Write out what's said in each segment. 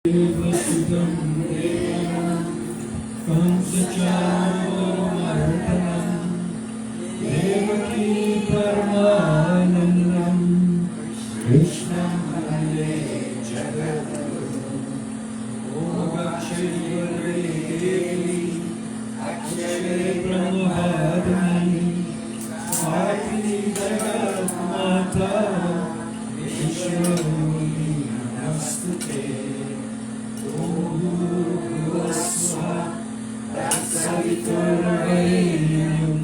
देवसुतं देवं कंसचाणूरमर्दनं देवकी परमानन्दं कृष्णं वन्दे जगद्गुरुं ॐ अक्षयवरे देवी अक्षरे ब्रह्मवादिनी स्वातिनि जगन्माता विश्वरूपिणी नमस्तुते तत्सवितुर्वरेण्यं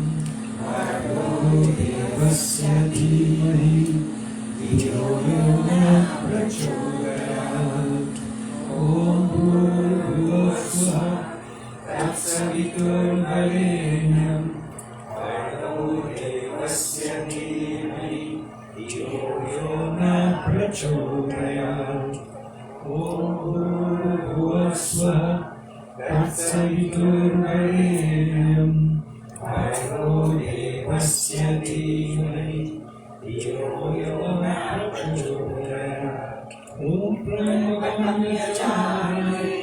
भर्गो देवस्य धीमहि धियो यो नः प्रचोदयात् ॐ भूर्भुवः स्वः तत्सवितुर्वरेण्यं भर्गो देवस्य धीमहि धियो यो नः प्रचोदयात् ॐ भूर्भुवः स्वः तत्सवितुर्वरेण्यं भर्गो देवस्य धीमहि धियो यो नः प्रचोदयात् ॐ प्रणवं यजामहे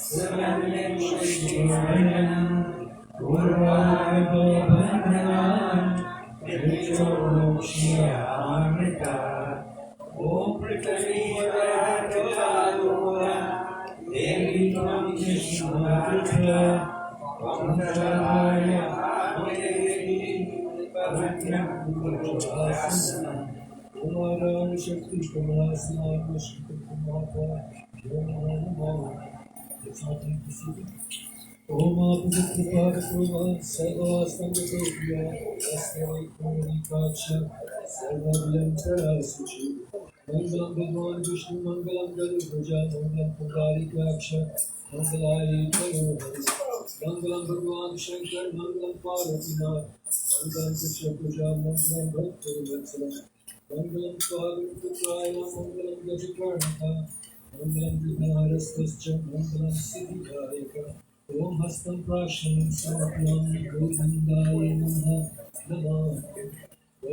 सुवर्णं पुष्टिवर्धनं पूर्वार्धबन्धनान् त्रिलोक्यामृतात् ॐ पृथिवी वराहकालोका देवी त्वं विष्णुवरदा वन्दनाय देवी पवित्रं गुरुवासनं कुमारां शक्ति कुमारस्नान शक्ति कुमारा योमानमो ओम आपवित्रपादपूर्वा सर्वास्तंगतोप्रिया अस्मै कोणिकाक्ष सर्वभयङ्करासुचि मंगलम भगवान विष्णु मंगलम गरुड़ध्वजा मंगलम पुंडरीकाक्ष मंगलाय तनोहरि मंगलम भगवान शंकर मंगलम पार्वतीनाथ मंगलम कृष्णध्वजा मंगलम भक्तवत्सल मंगलम स्वागतपुत्राय मंगलम गजकर्णका मंगलम विघ्नहरस्तं मंगलम सिद्धिदायक ओम हस्तं प्राशनं समर्पयामि गोविन्दाय नमः नमामि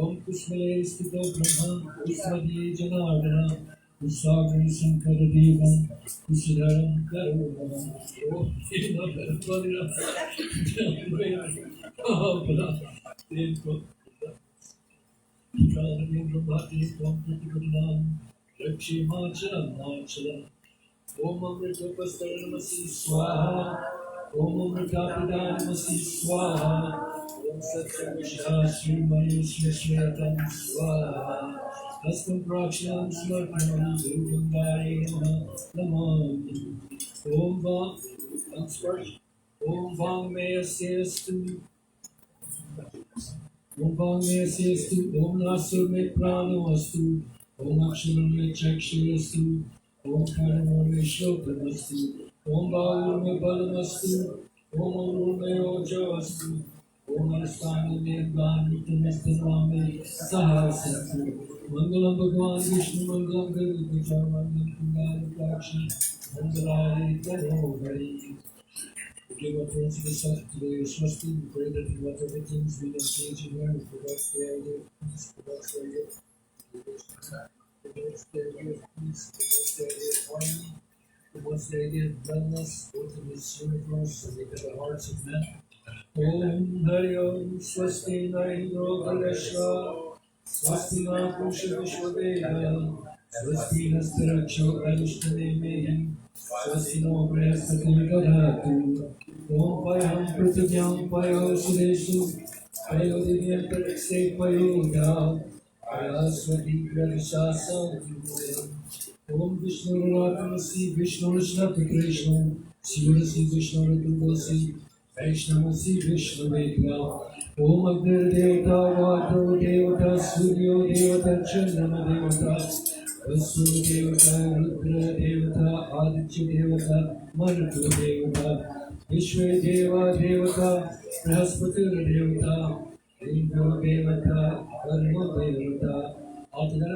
ओम कुस्मले स्थितो ब्रह्म कुस्मदीये जनार्दन कुसाग्रे शंकर देवं कुशधरं करुणं ओम हिमवरत्वनिरा भला देवो कारणं ब्रह्माति त्वं प्रतिपदनां लक्ष्मीमाचलम् ओम अमृतोपस्तरणमसि स्वाहा ओम अमृतापितामसि स्वाहा ओम सत्यविश्वाश्रीमयेश्वरतं स्वाहा हस्तं प्राक्षां समर्पयामि गोविन्दाय नमः नमामि ओम वाङ्मयस्यस्तु ओम नासो मे प्राणोऽस्तु ओम अक्षरं मे चक्षुरस्तु ओम कर्णो मे श्रोत्रमस्तु ओम बाहुः मे बलमस्तु ओम अङ्गुः मे ओजोऽस्तु ओम हस्तानि मे गान्वितमस्तु मे सहस्रस्तु मंगलम भगवान विष्णु मंगलम गरुड़ध्वजा मंगलम पुंडरीकाक्ष मंगलाय तनोहरि Give our friends this up today, especially we pray that in whatever things we engage in here, for God's day, peace, for God's day, peace, for God's day, harmony, for God's day, oneness, both in this universe and in the hearts of men. Om Hari Om Swasti Naindro Kaleshwa Swasti Mahapusha Vishwadeva Swasti Nastaraksho Anishtane Mehi Swasti No Brahspati Gadhatu Om Payam Prithvyam Payo Sudeshu Payo Divyam Parakse Payo Dam Payaswati Gradishasa Om Vishnu Ratamasi Vishnu Vishnati Krishna Sivasi Vishnu Ratundasi Vaishnavasi Vishnu Vedya Om Agni Devata Vato Devata Suryo Devata Chandana Devata Vasu Devata Rudra Devata Aditya Devata Marutu Devata Vishwe Deva Devata Brahaspati Devata Indra Devata Varma Devata Adhara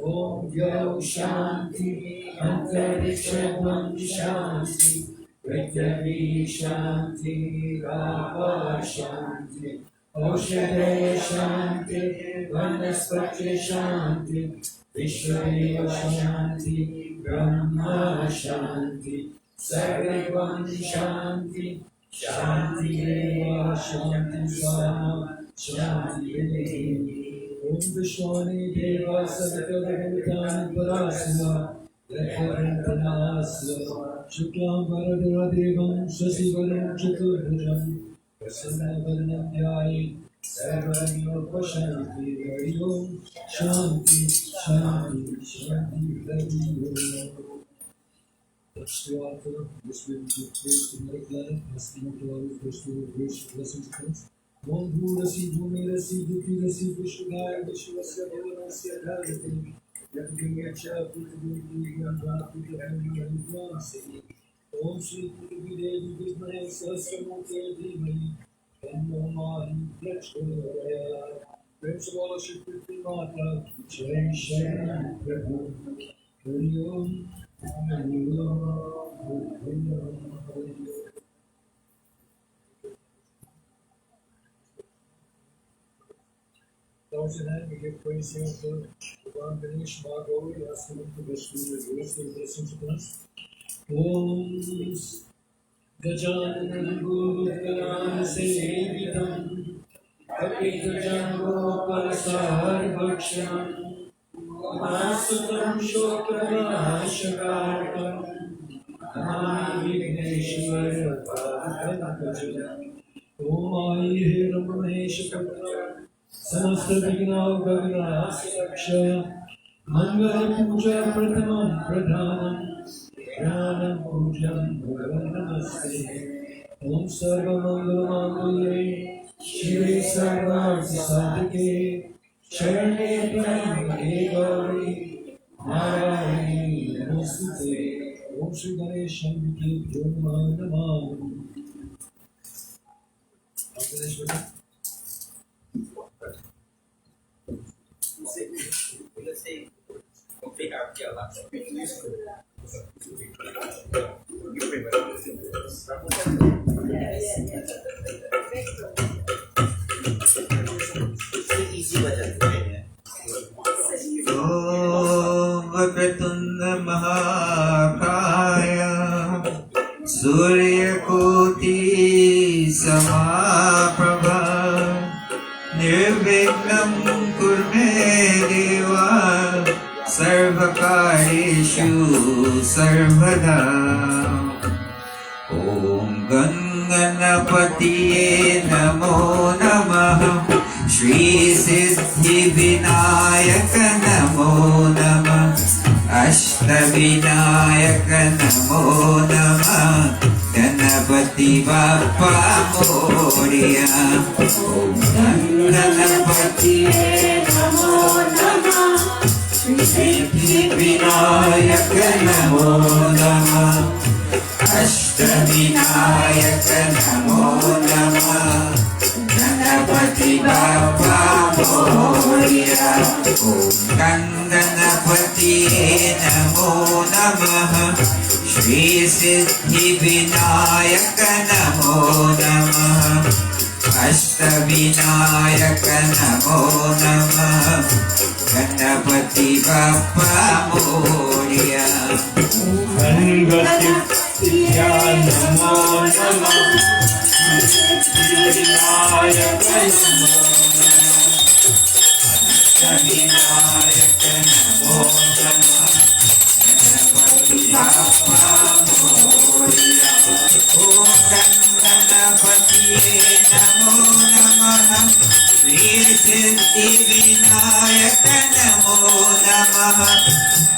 Om Yo Shanti Antariksham Shanti Prithvi Shanti Rava Shanti Oshade Shanti Vanaspati Shanti Vishwadeva Shanti Brahma Shanti, Sarvam Shanti, Shanti Eva Shanti Sama, Shanti Om Vishwani Deva Sadakavitani Parasana, Rekharantanasya, Shuklam Varadara Devam, Shasivaram Chaturbhujam, Prasanna Varanam Dhyaye, Sarvanya Pashanti, Hari Om, Shanti, Shanti, Shanti, Hari Om. Let's go out for this will be praise to my planet, asking to all of us to grace, blessings, friends. Om Bhurasi, Bhumirasi, Dukirasi, Vishwagaya, Vishwasya, Bhuvanasya, Dharati, Yatvingacha, Putaviti, Yandati, Yandati, Yandati, Om Shri Putavi Devi, Vishmaya, Sahasramukhe, Dhimai, Tando Mahi, Prachuraya, Prince of all Shri Mata, Jai Sharan, Prabhu, Hari Om, Hari Om, Hari Om, Hari Om. Thousand and we give praise here for Bhagwan Ganesh Bhagavi, asking him to bless you with grace and blessings upon us. Om Gajanana Gurukharam Sevitam Kapitajango Parasar Bhakshanam Masutam Shokanashakarkam Nami Vigneshwara Padakajam Om Ayi Ramanesha Putra Samasta Vigna Gavinasya Lakshaya Mangala Puja Pratamam Pradhanam Jnana Pujam Bhagavan Namaste Om Sarva Mangala Mangalye Shri Sarvarthi Sadhike Sharane Pranamake Gauri Narayani Namostute Om Shri Ganesham Viki Brahma Namam. Vakatunda Mahakaya Suryakoti Samaprabha Nirvignam Kurme Deva Sarvakarishu Sarvada Om Ganganapatiye Namo Namaha Shri Siddhi Vinayaka Namo Namah Ashtavinayaka Namo Namah Ganapati Bappa Moria Om Ganapati Namo Namah Shri Siddhi Vinayaka Namo Namah Ashtavinayaka Namo Namah Ganapati Bappa Moria Om Ganapati Namo Namaha Shri Siddhi Vinayaka Namo Namaha Ashtavinayaka Namo Namaha Ganapati Bappa Moria Ganapati Namo Namaha Vinayaka Namo Vinayaka Namo Namaha Ganapati Bappa Moria Om Ganapati Namo Namaha Shri Siddhi Vinayaka Namo Namaha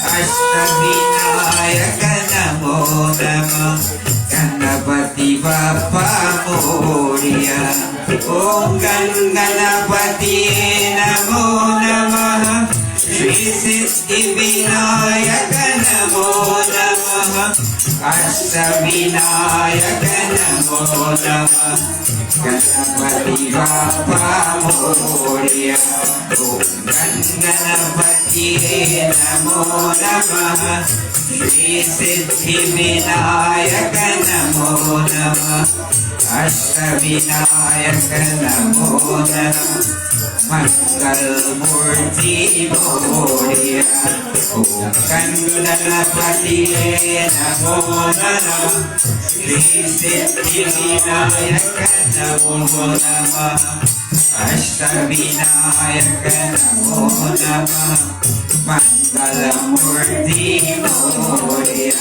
Ashtavinayaka Namo Namaha Ganapati Bappa Moria Om Ganapati Namo Namaha Shri Siddhi Vinayaka Namo Namaha Ashtavinayaka Namo Namaha Ganapati Bappa Moria Om Ganapati Namo Namaha Shri Siddhi Vinayaka Namo Namaha Ashtavinayaka Namo Namaha Mangal Murti Moria Om Ganganapati Namo Namah Shri Siddhi Vinayaka Namo Namah Ashtavinayaka Namo Namah Mangala Murti Moria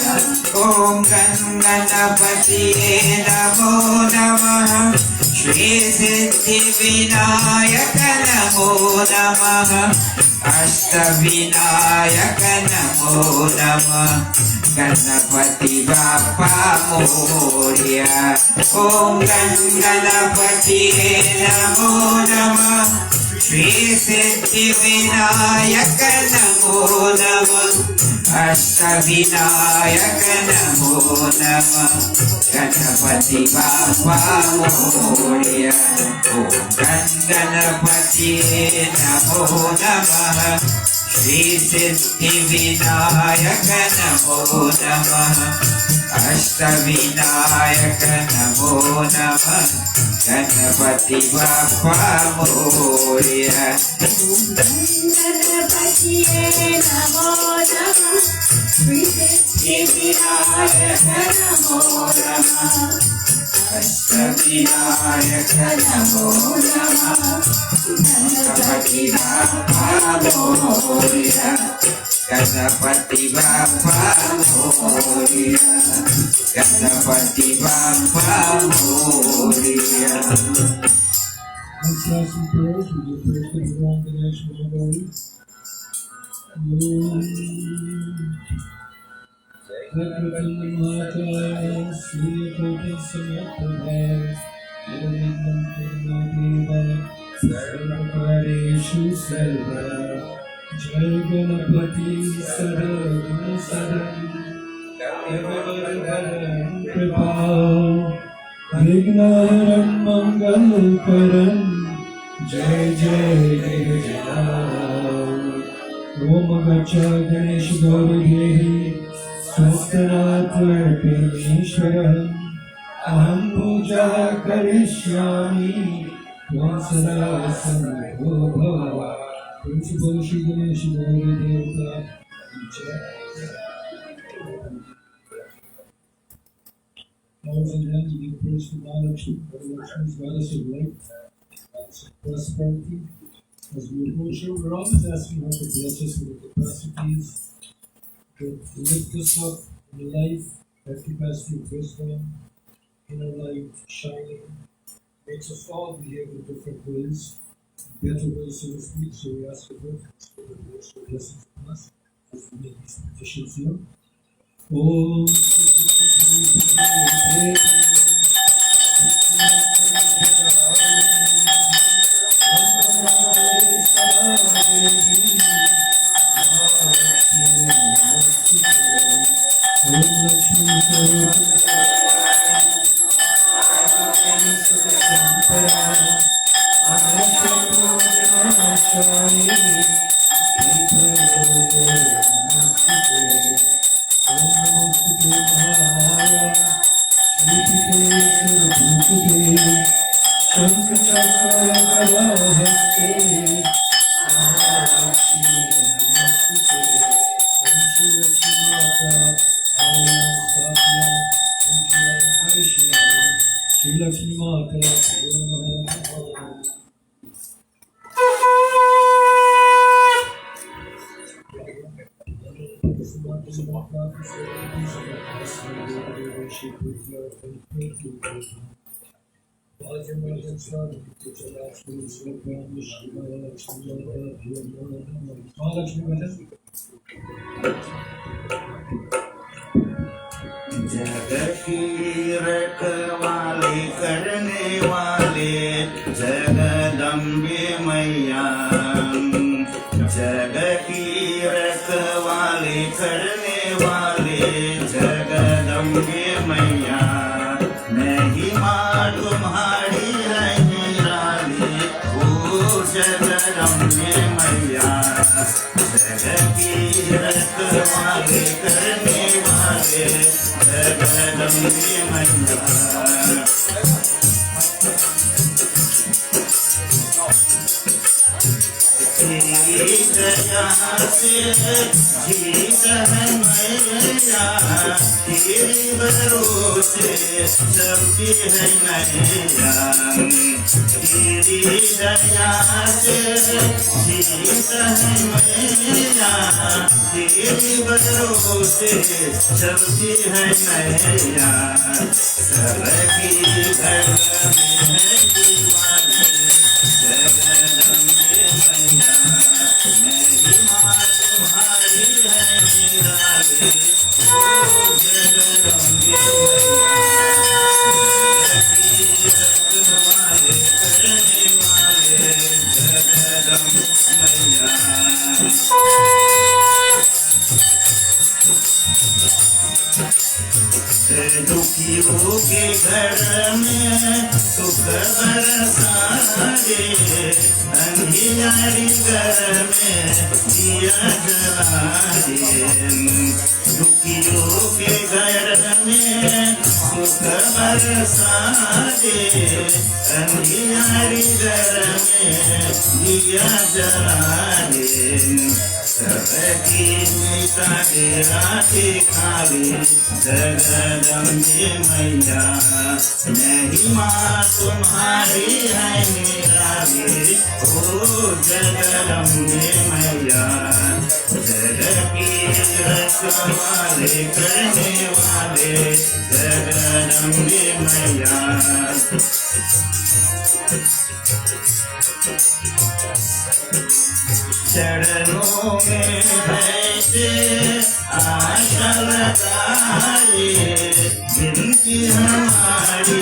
Om Ganganapati Namo Namah Shri Siddhi Vinayaka Namo Namah Ashtavinayaka Namo Namah Ganapati Bappa Moria Om Ganapati Namo Namah Shri Siddhi Vinayaka Namo Namah Ashtavinayaka Namo Namah Ganapati Bappa Moria Om Ganapati Namo Namah Shri Siddhi Vinayaka Namo Namah Ashtavinayaka Namo Namah Ganapati Bappa Moria Ganapati Namo Namah Shri Siddhi Vinayaka Namo Namah Ashtavinayaka Namo Namah Ganapati Bappa Moria Ganapati Bappa Moria Ganapati Bappa Moria. Let's have some prayers. We get prayers for the wrong connection of our body. Ekratandamata Sri Kopi Samatprabha Yadavignam Kurmadeva Sarvakareshu Sarva Jai Ganapati Sada Sada Yavavadaram Kripal Vignaharam Mangalkaram Jai Jai Jai Om Gacha Ganesh Gauradehi Swastanatarpinishwaram Aham Puja Karishyami Tvam Sada Samyo Bhava Principal Shri Ganesh Gauradevata Hands in hand, you give praise to Mahalakshmi, Mahalakshmi's goddess of life, goddess of prosperity. As we approach her, we're always asking her to bless us with the capacities to lift us up in life, that capacity of wisdom, inner light shining, makes us all behave in different ways, better ways, so to speak. So we ask for good, for blessings on us as we make these petitions here. Om जगत की रखवाली करने वाले जगदम्बे मैया, जगत की रखवाली करने वाले जगदम्बे मैया, महिमा तुम्हारी रही रानी ओ जगदम्बे मैया, जगत की रखवाली करने वाले जगदम्बे मैया। से जीत है मैया, तेरी भरोसे चलती है नैया, तेरी दया से जीत है मैया, तेरी भरोसे चलती है नैया, सबकी घर में है दीवानी जगदम्बे मैया, महिमा तुम्हारी है निराली, ओ जगदम्बे मैया, जगत वाले करने वाले जगदम्बे मैया। दुखियों के घर में सुख बरसाए, अंधियारी घर में दिया जलाए, दुखियों के घर में सुख बरसाए, अंधियारी घर में दिया जलाए, सबकी मिटा दे राखी खाली जगदम्बे मैया, महिमा तुम्हारी है निराली, ओ जगदम्बे मैया, जग की रखवाले करने वाले जगदम्बे मैया। चरणों में बैठे आशा लगाए, जिनकी हमारी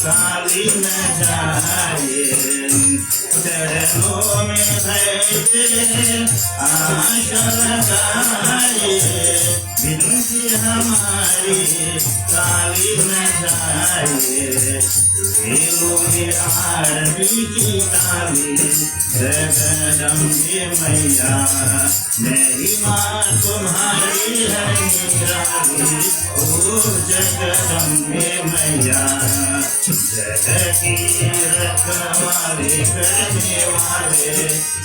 काली न जाए, चरणों में बैठे आशा लगाए, जिनकी हमारी काली न जाए, वेलों आरती की ताली जगदम्बे मैया, महिमा तुम्हारी है निराली, ओ जगदम्बे मैया, जग की रखवाले करने वाले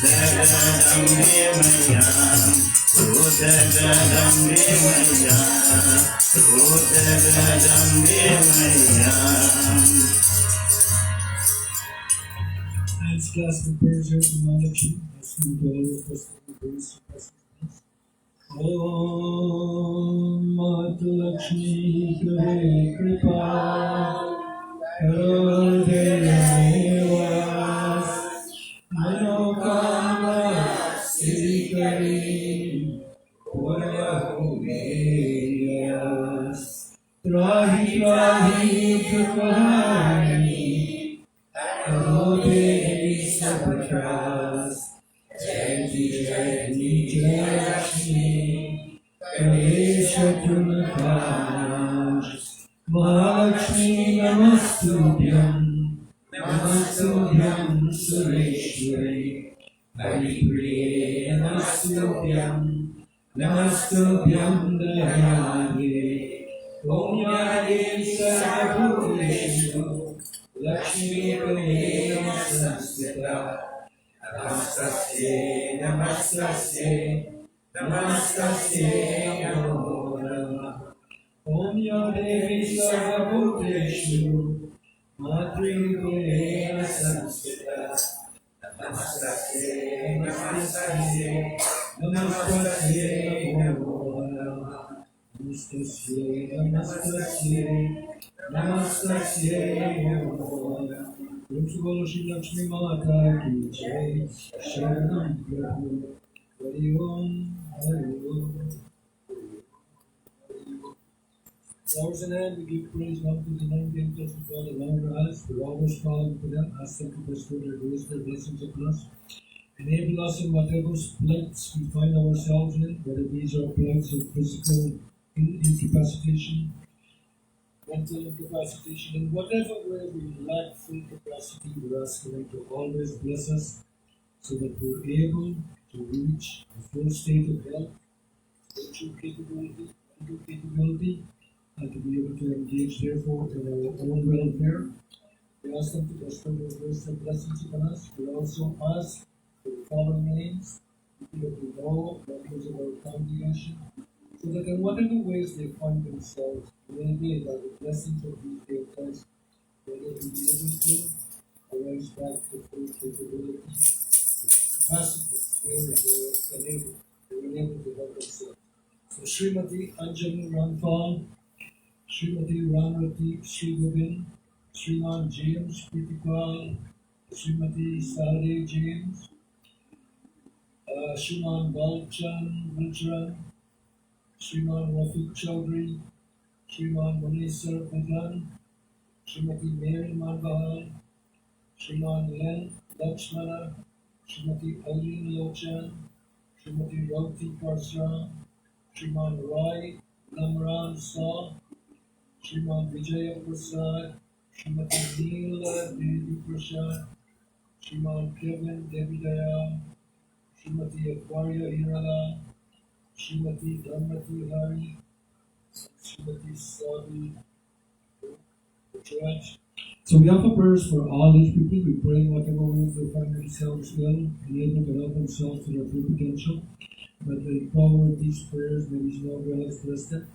जगदम्बे मैया, ओ जगदम्बे मैया, ओ जगदम्बे मैया। Let's class the prayers here from Malachi. Let's move to all of us to the grace of us. Om Mat Lakshmi Kare Kripa Karo Devas Manokama Siddhikari Varahu Meyas Trahi Trahi Tripahani Arobe Sabhatras Jayati Jayati Jayashmi Ganesha Tunakash Mahalakshmi Namastubhyam Namastubhyam Sureshwari Haripriye Namastubhyam Namastubhyam Dayage Om Yade Sarvabhuteshu Lakshmi Pune Namaskara Namaste Namaste Namaste Namo Namah Om Yadevi Sarvabhuteshu Matri Pune Namaskara Namaste Namaste Namaste Namo Namah Namaste Namaste Namaste Namo Bolo Shri Lakshmi Mata Ki Jai Sharanam Prabhu Hari Om Hari Om. Flowers in hand, we give praise not to the name angels of God around our eyes. We're always calling for them, ask them to bestow their grace, their blessings upon us. Enable us in whatever plights we find ourselves in, whether these are plights of physical incapacitation, mental incapacitation, in whatever way we lack full capacity, we're asking them to always bless us so that we're able to reach a full state of health, spiritual capability, and to be able to engage, therefore, in our own welfare. We ask them to bestow their grace and blessings upon us. We also ask for the following names: people that we know, members of our congregation, so that in whatever ways they find themselves, maybe by the blessings of these dear Christ, they will be able to arise back to full capability, capacity, where they were able to help themselves. So Srimati Anjani Ranfal, Srimati Ramrati Srigovind, Sriman James Pritipal, Srimati Sade James, Sriman Balchan Vajran, Sriman Rafiq Chaudhary, Sriman Manesar Pradhan, Srimati Mary Manbahal, Sriman Len Lakshmana, Srimati Aileen Lochan, Srimati Rauti Parsram, Sriman Rai Lamran Saw, Sriman Vijaya Prasad, Srimati Neela Devi Prasad, Sriman Kevin Devidaya, Srimati Akwarya Irala, Srimati Dharmati Hari, Srimati Savi Raj. So we offer prayers for all these people. We pray in whatever ways they find themselves well, be able to help themselves to their full potential. But the power of these prayers, may these Lord realize bless them.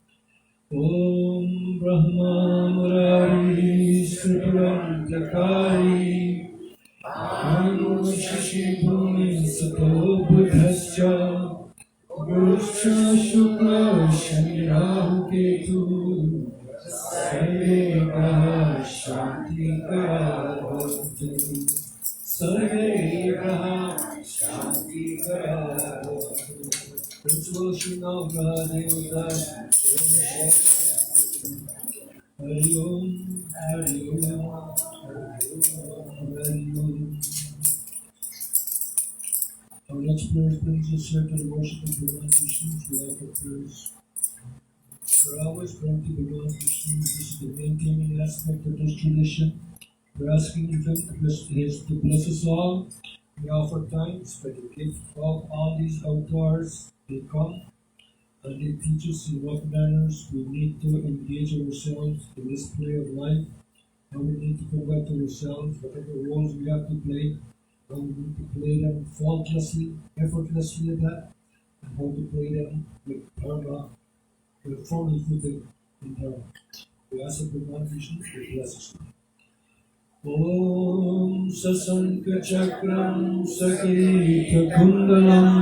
Om Brahma Murari Sriparantakari Anu Shashi Bhumi Sato Buddhascha Guruscha Shukla Shani Rahu Ketu Sarve Graha Shanti Kara Bhavatu Sarve Graha Shanti Kara Bhavatu Principal Shri Navgraha Devata Hari Om, Hari Om, Hari Om. Our next prayer brings us here to the worship of Bhagavan Vishnu. We offer prayers for always praying to Bhagavan Vishnu. This is the maintaining aspect of this tradition. We're asking him to bless us all. We offer thanks for the gift of all these avatars. They come and they teach us in what manners we need to engage ourselves in this play of life, how we need to conduct ourselves, whatever roles we have to play, how we need to play them faultlessly, effortlessly at that, and how to play them with dharma, with firmly footed in dharma. We ask that Bhagavan Vishnu to bless us. Om Sasanka Chakram Sakita Kundalam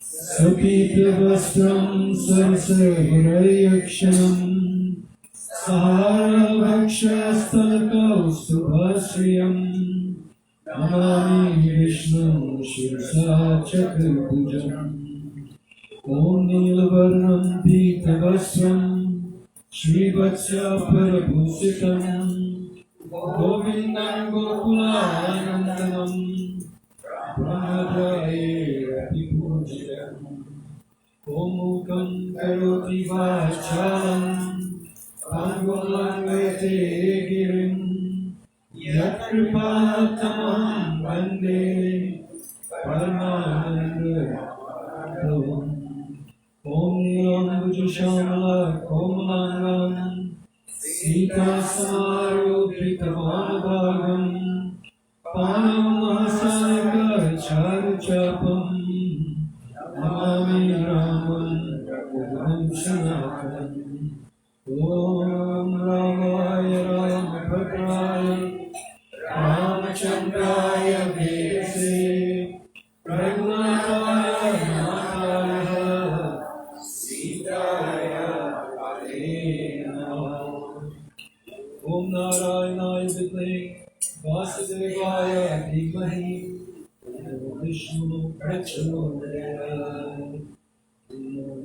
Sapita Vastram Sarasahirayakshanam Sahara Bhakshastalakau Subhasriyam Namami Vishnu Shirsa Chakrbhujam Om Neelavarnam Pita Vastram Shri Vatsya Parabhusitam Govindam Gokulanandanam Brahmadaya Vipujam Omukam Karoti Vachalam Pangulam Vete Girim Yakripatamam Vande Paramananda Om Nilam Bujushamala Komalangan Sita Samarupita Vanabhagam Panam Mahasayaka Charu Chapam Namami Raman Om Shanakam Om Ramaya Ramabhadraya Ramachandraya Vedase Raghunataya Nataya Sitaya Pate Namah Om Narayanaya Vidmai Vasudevaya Dhimahi Vishnu Prachodayat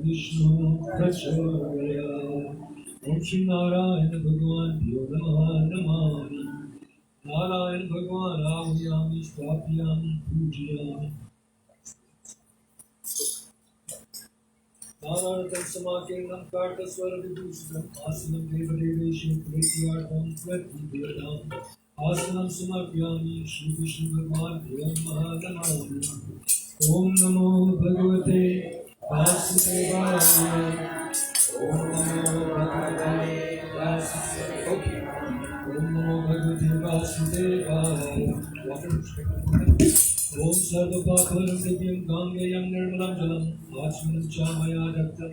Vishnu Prachodayat Om Shri Narayana Bhagavan Bhyo Namaha Namami Narayana Bhagavan Ahuyami Stapyami Pujayami Narayana Samakirnam Karta Swara Vibhusham Asanam Deva Devesham Krityartam Svati Vedam Asanam Samakirnam Shri Vishnu Bhagavan Bhyo Namaha Namami Om Namo Bhagavate Vasudevaya Om Namo Bhagavate Vasudevaya Om Namo Bhagavate Vasudevaya Om सर्वपापहरं दिव्यं गाङ्गेयं निर्मलं जलम् आचमनं च मया दत्तं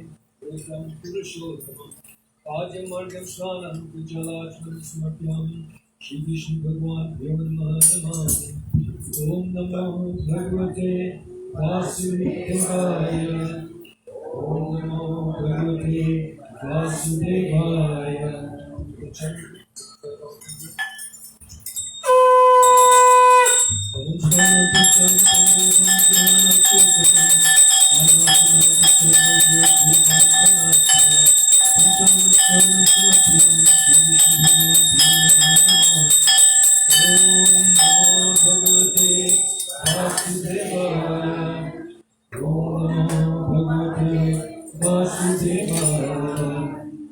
एकं पुरुषोत्तमम् पाद्यं मार्गं स्नानं कुजलाचमनं समर्पयामि श्री विष्णु भगवान् देव नमामि ॐ नमो भगवते वासुदेवाय ॐ नमो भगवते वासुदेवाय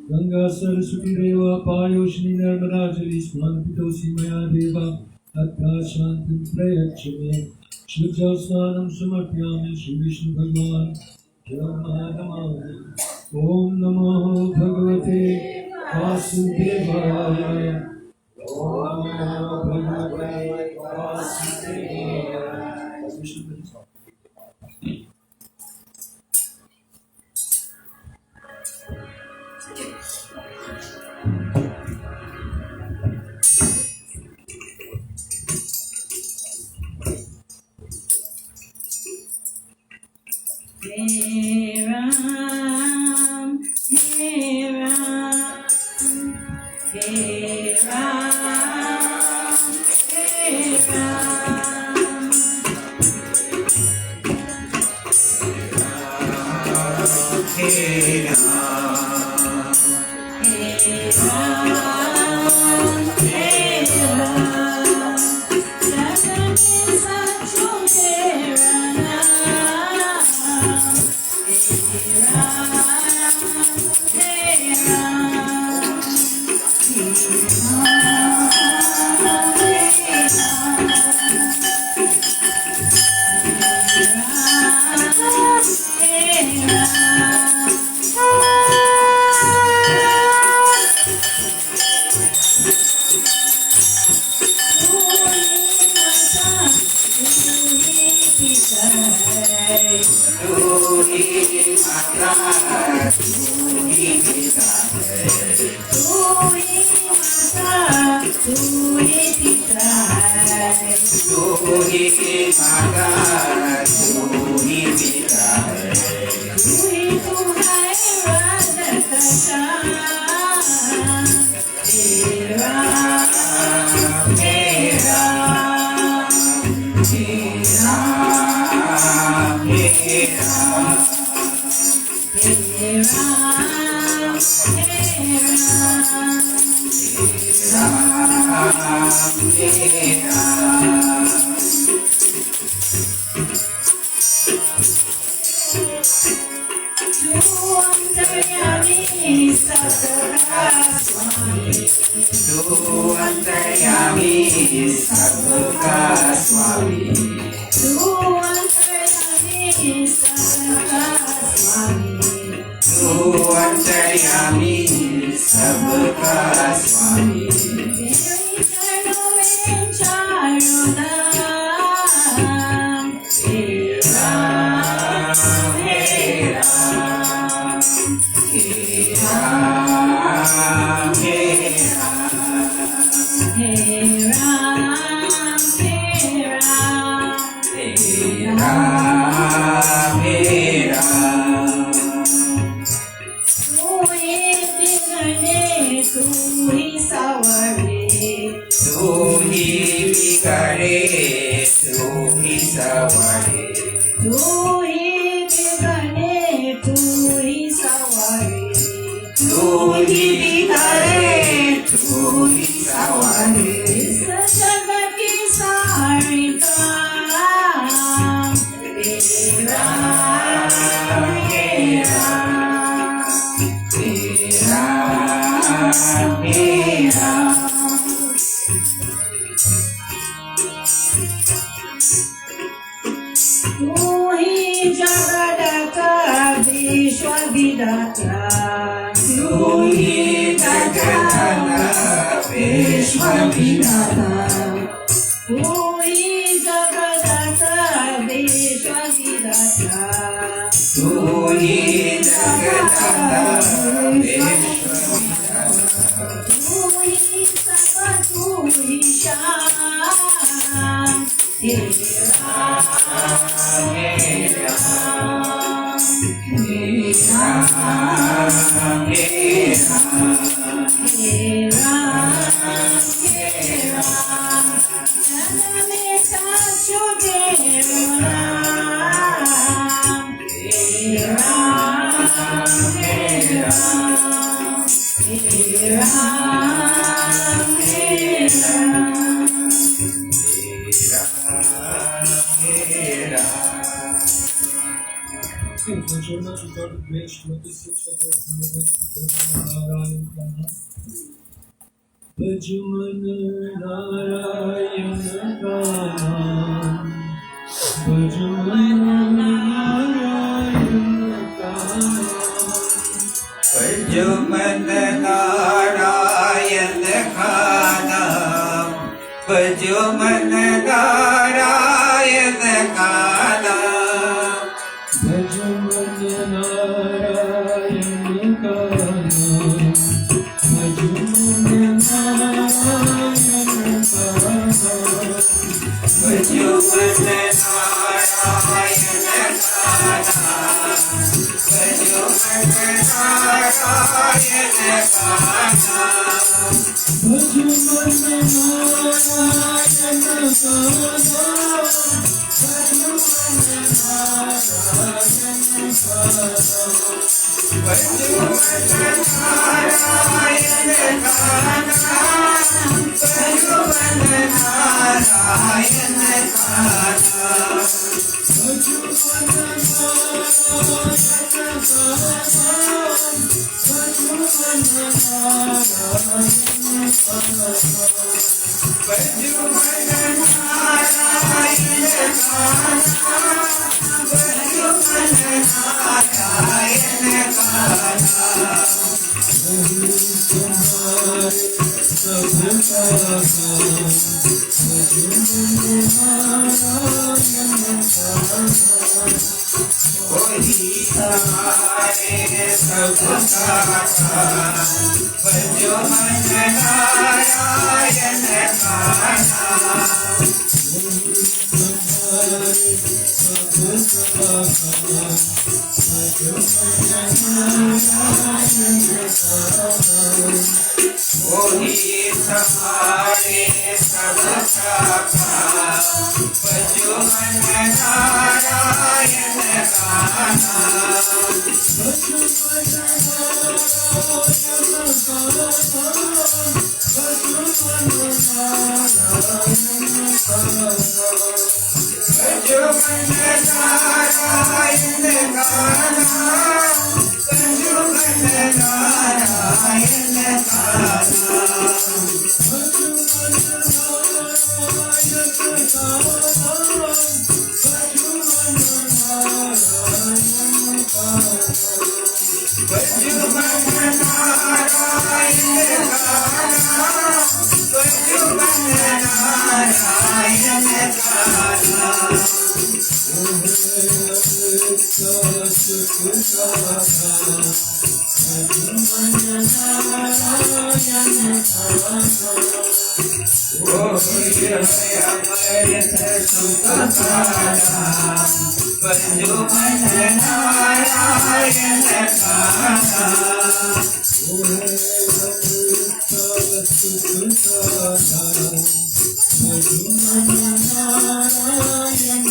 Ganga Saraswati Deva Payoshni Narmada Jali Sman Pitosi Maya Deva Atta Shantim Prayachame Shivjal Snanam Samarpyami Shri Vishnu Bhagwan Jamadamani Om Namo Bhagavate Vasudevaya Om Namo Bhagavate Vasudevaya Hey Ram, Hey Ram, Hey Ram, Hey Ram. Hey ही जगदाता विश्वविधाता तू ही सब तू ही शान हे राम हे राम हे राम हे राम हे राम हे राम जन्म में साचो देव राम हे राम हे राम हे राम हे Ram Thank you so much. God bless you. This is for the Narayan. Bhajuman Narayan Kanam. Bhajuman Narayan Kanam. Bhajuman Narayan Kanam Bhajuman Narayan Kanam Bhajuman Narayan Kanam. Bhajuman Narayan Kanam. Bhajuman Narayan Kanam Bhajuman Narayan Kanam Bhajuman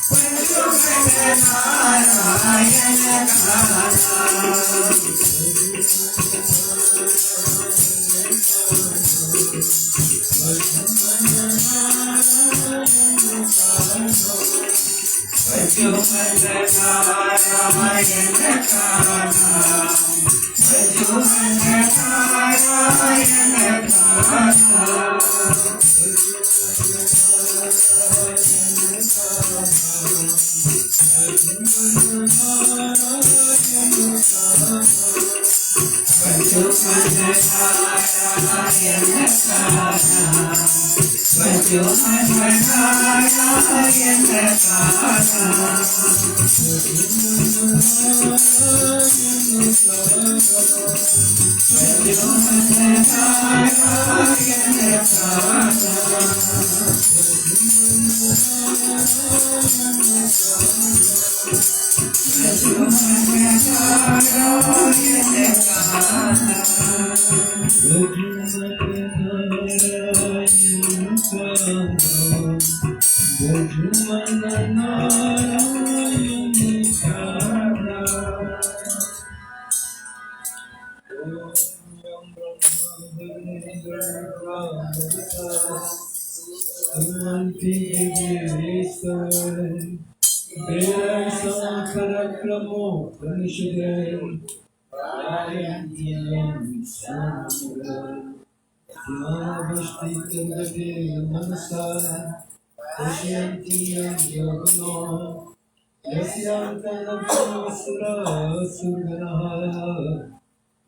Narayan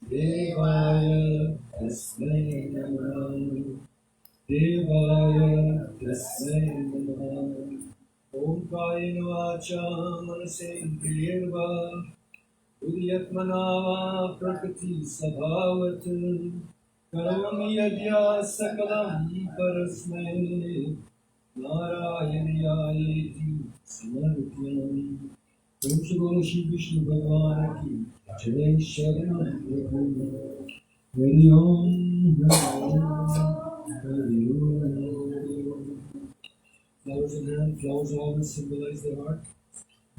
Devaya Tasmai Namah Devaya Tasmai Namah Om Kayena Vacha Manasendriyarva Udyatmanava Prakriti Sabhavat Karomi Yadya Sakalam Parasmai Narayanyayeti Samartyam Om Shri Guru Shri Vishnu Bhagavan Ki Jai Sharanam Prabhu Hari Om Hari Om. Flowers in hand, flowers always symbolize the heart.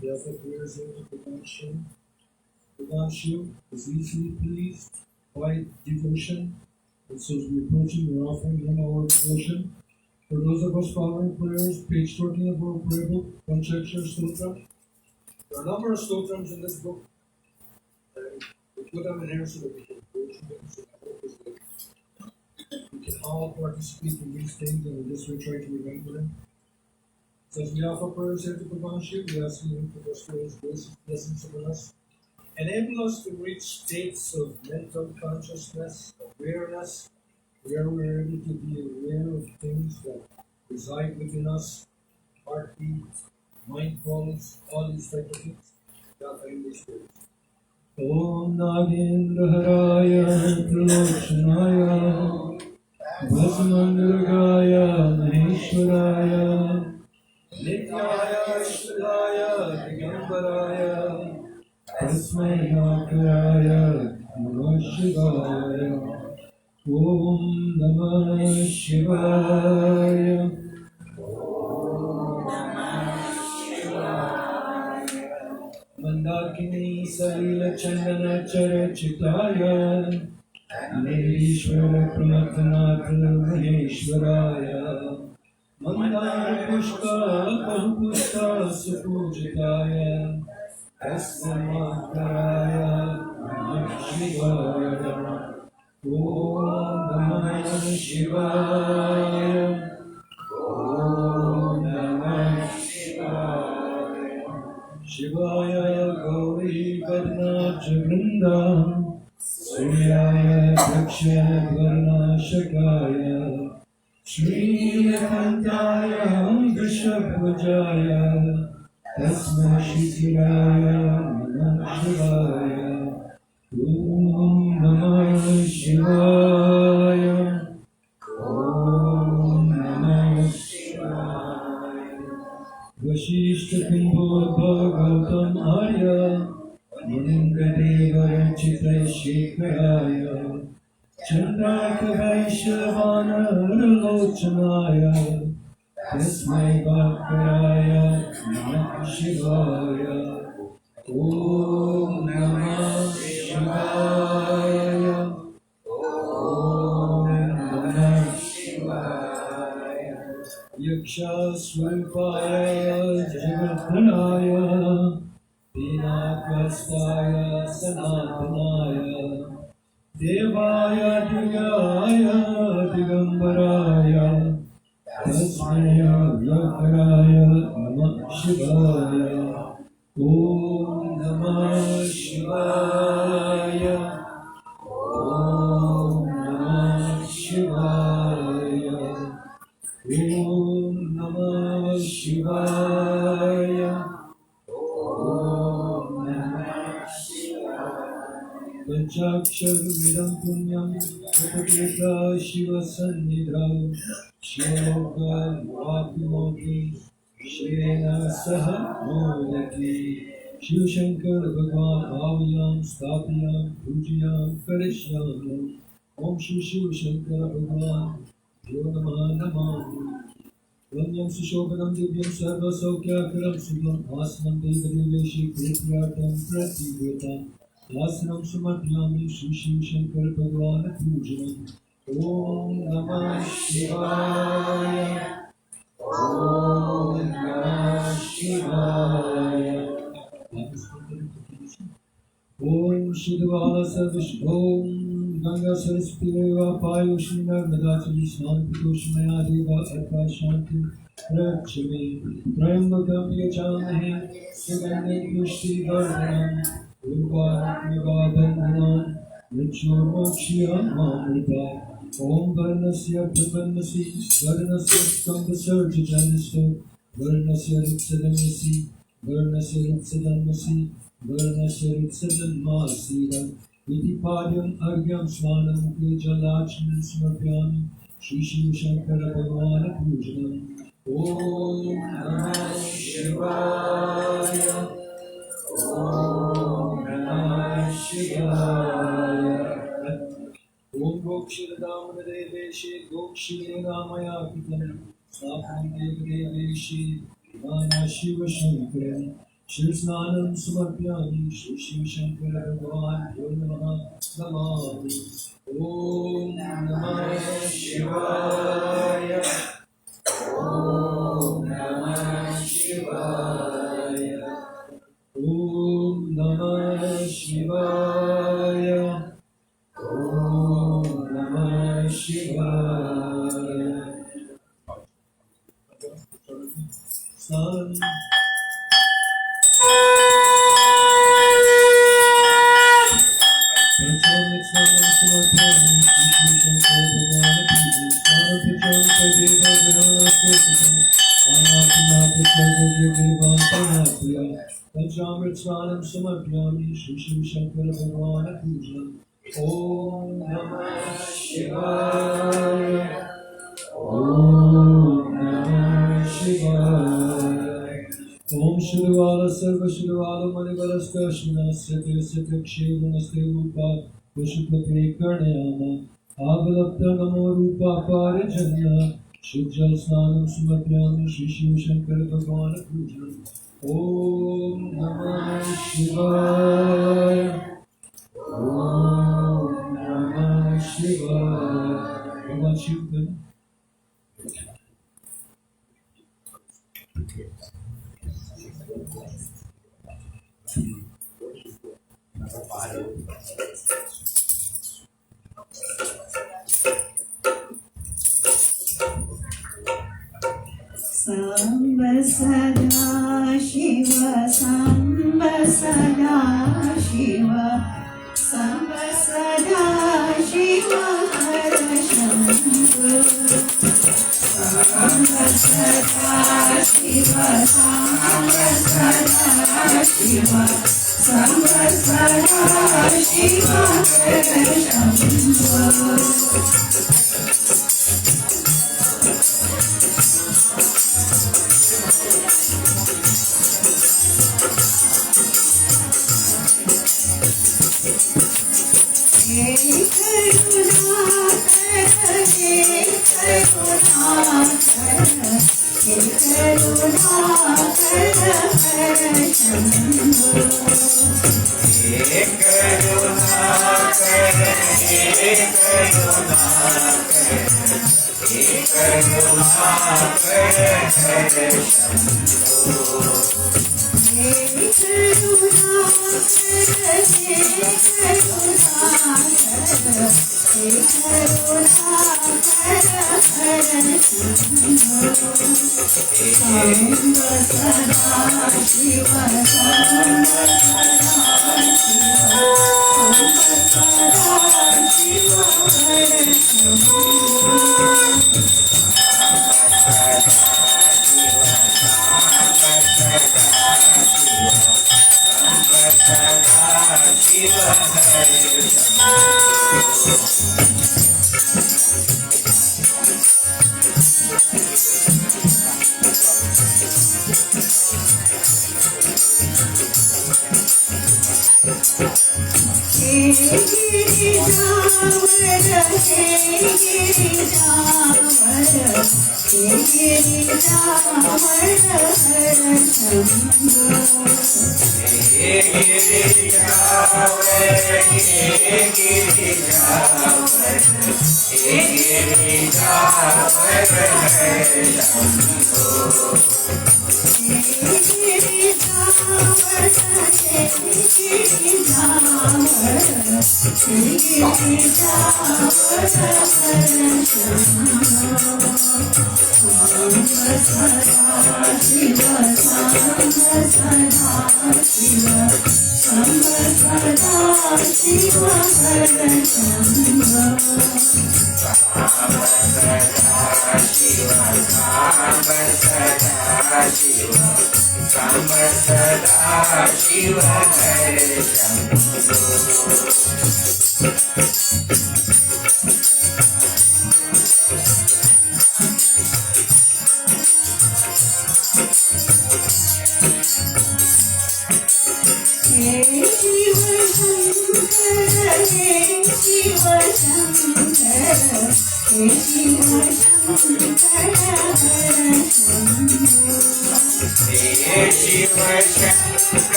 They offer prayers here to Bhagavan Shiv. Bhagavan Shiv is easily pleased by devotion, and so as we approaching, we're offering him our devotion. For those of us following prayers, page 14 of our prayer book, Panchakshar Stotra. There are a number of stotrams in this book. We put them in here so that we can go through them. So I hope is that we can all participate in these things and in this way try to remember them. So as we offer prayers here to Bhagavan Shiv, we ask him to bestow his blessings upon us. Enable us to reach states of mental consciousness, awareness, where we're able to be aware of things that reside within us, heartbeat, mindfulness, all these type of things. God, I wish for it. Om Nagendraharaya Trilochanaya Bhasmandragaya Maheshwaraya Nityaya Shivaya Digambaraya Tasmai Nakaraya Namah Shivaya Om Namah Shivaya Mandakini Salila Chandana Charachitaya Nishvara Pramatanath Maheshwaraya Mandara Pushpa Pahupushpa Supujitaya Tasmakaraya Namah Shivaya Om Namah Shivaya Om Namah Shivaya Shivaya Gauri Varna Vrinda Suryaya Daksha Varna Shakaya Shri Akantaya Vishabhajaya Tasma Shikiraya Namah Shivaya Om Namah Shivaya Om Namah Shivaya Vashishta Kumbho Bhagavatam Arya Nindadeva Ranchita Shekharaya Chandaka Vaishavana Lochanaya Tasmai Bhakaraya Namah Shivaya Om Namah Shivaya. Om Namah Shivaya. Yaksha Swalpaya Jagathanaya Vinakastaya Sanatanaya Devaya Digaya Digambaraya Tasmaya Yakaraya Namah Shivaya. Om Namah Shivaya. Om Namah Shivaya. Om Namah Shivaya. Om Namah Shivaya. Panchakshara punyam Upaketa Shiva Sannidhau Shivoga Vapimoki Shrena Saha Modaki Shiv Shankar Bhagwan Bhavyam Stapyam Pujyam Karishyam. Om Shri Shiv Shankar Bhagwan Yo Namah Namah. Vanyam Sushobhanam Divyam Sarva Saukyakaram Subham Asnam Devadeveshi Kriyatam Prativetam Asnam Sumadhyami Shri Shiv Shankar Bhagwan Pujanam. Om Namah Shivaya. Om Namah Shivaya. Om Shidvala Sarvish Om Ganga Saraswati Deva Payo Shri Narmada Chali Snan Pitoshmaya Deva Arka Shanti Rakshami Trayambakam Yajamahe Sugandhi Pushti Vardhanam Urvarak Nivabandhanam Mrityur Mokshya Mamrita. Om Varnasya Prapanasi Varnasya Skambasarja Janisto Varnasya Riksadamasi Varnasya Riksadamasi Varnasya Riksadammasida Iti Padyam Argyam Svanam Ke Jalachanam Smarpyami Shri Shiv Shankara Bhagwana Pujanam. Om Namah Shivaya. Om Namah Shivaya. Om Gokshidam Deveshi Gokshidamaya Pitam Sapam Deveshi Mana Shiva Shankara Shrisnanam Sumarpyami Shri Shiv Shankara Bhagwan Yo Namah Namah. Om Namah Shivaya. Om Namah Shivaya. Om Namah Shivaya. Om Namah Shivaya. Sun. Pancham Swanam Samarpyami Shri Shiv Shankara Bhagwana Pujanam. Om Namah Shivaya. Om Namah Shivaya. Om Shrivala Sarva Shrivala Manivarasta Shina Satya Satya Kshevanasti Rupa Vishupati Karnayama Avalapta Namo Rupa Parijanya Shivjal Snanam Sumadhyami Shri Shiv Shankara Bhagwana Pujanam. Om Namah Shivaya. Om Namah Shivaya. Bhagwan Shiv. Samba Sada Shiva, Samba Sada Shiva, Samba Sada Shiva, Hara Shambhu. Samba Sada Shiva, Samba Sada Shiva, Samba Sada Shiva, Hara Shambhu. Shambhu.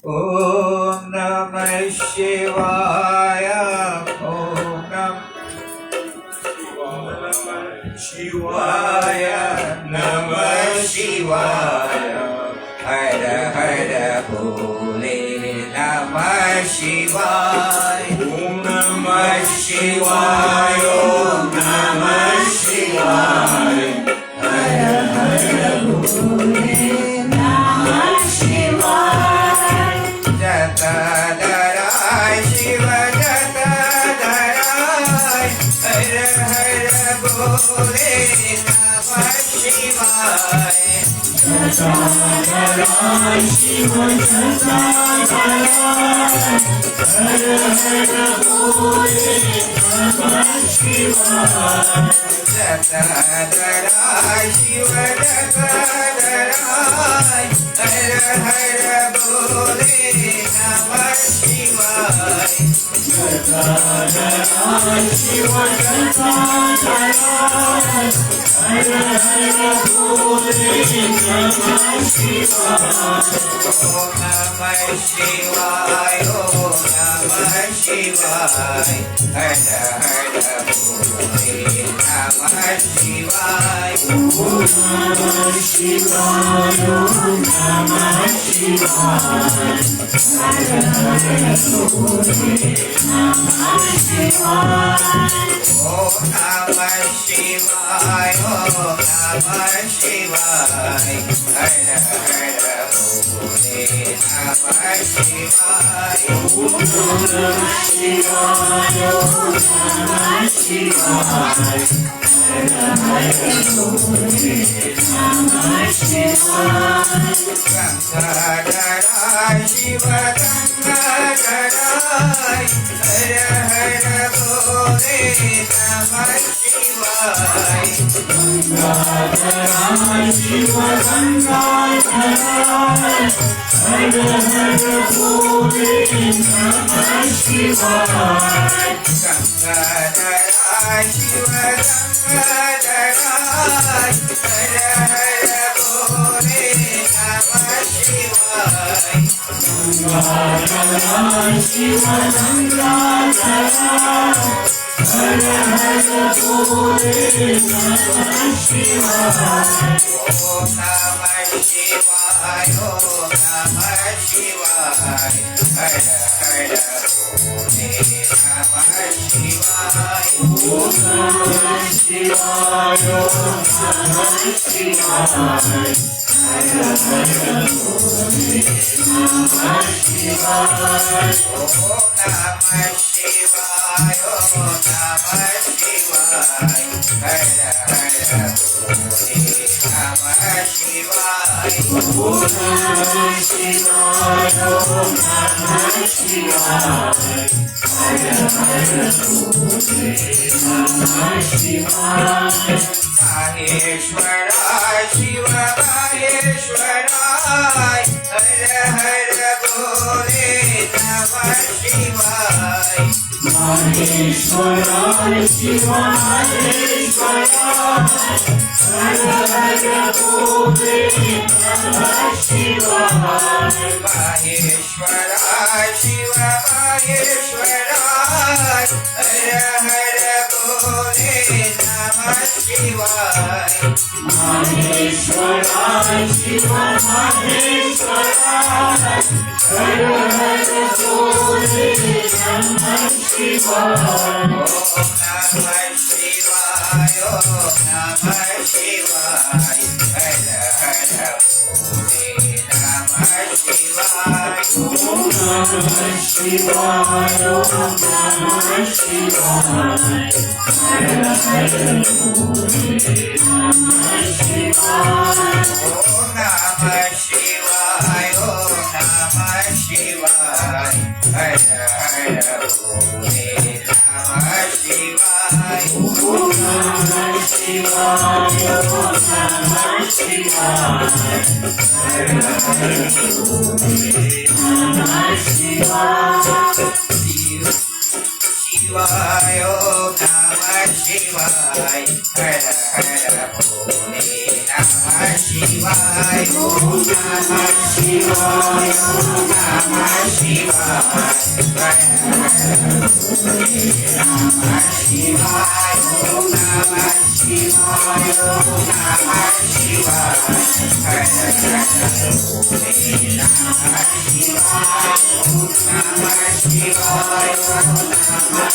Om Namah Shivaya. Om Namah Shivaya. Namah Shivaya. Hara Hara Bole Namah Shivaya. Om Namah Shivaya. Om Namah Shivaya. Hara Hara Bole Namah Shivaya. Jatadarai Shiva Jatadarai. Hara Hara Bole Namah Shivaya. Jatadarai Shiva Jatadarai. Hara Hara Bole Namah Shivaya. Jatadarai Shiva Jatadarai. Hara Hara Bole Namah Shivaya. Jatadarai Shiva Jatadarai. Hara Hara Bole Namah Shivaya. Om Namah Shivaya. Om Namah Shivaya. Hara Hara Bole Namah Shivaya. Om Namah Shivaya. Om Namah Shivaya. Hara Hara Bole Namah Shivaya. Om Namah Shivaya. Om Namah Shivaya. Hara Hara Bole Namah Shivaya. Om Namah Shivaya. Om Namah Shivaya. Hara Hara Bole Namah Shivaya. Gangadarai Shiva Gangadarai. Hara Hara Bole Namah Shivaya. Gangadarai Shiva Gangadarai. Hara Hara Bole Namah Shivaya. Gangadarai Shiva Gangadarai. Hara Hara Bole Namah Shivaya. Gangadarai Shiva Gangadarai. Hara Hara Bole Namah Shivaya. Om Namah Shivaya. Om Namah Shivaya. Hara Hara Bole Namah Shivaya. Om Namah Shivaya. Om Namah Shivaya. Hara Hara Bole Namah Shivaya. Om Namah Shivaya. Om Namah Shivaya. Hara Hara Bole Namah Shivaya. Om Namah Shivaya. Om Namah Shivaya. Hara Hara Bole Namah Shivaya. Maheshwara Shiva Maheshwara. Hara Hara Bole Namah Shivaya. Maheshwara Shiva Maheshwara. Hara Hara Bole Namah Shivaya. Maheshwara Shiva Maheshwara. Hara Hara Bole Namah Shivaya. Maheshwara Shiva Maheshwara. Hara Hara Bole Namah Shivaya. Om Namah Shivaya. Om Namah Shivaya. Hara Hara Bole Namah Shivaya. Om Namah Shivaya. Om Namah Shivaya. Hara Hara Bole Namah Shivaya. Om Namah Shivaya. Om Namah Shivaya. Hara Hara Bole Namah Shivaya. Om Namah Shivaya. Om Namah Shivaya. Hara Hara Bole Namah Shivaya. Shivaya. Om Namah Shivaya. Hara Hara Bole Namah Shivaya. Shivaya, Om Namah Shivaya, Om Namah Shivaya, Namah Shivaya, Om Namah Shivaya, Om Namah Shivaya, Namah Shivaya, Om Namah Shivaya, Om Namah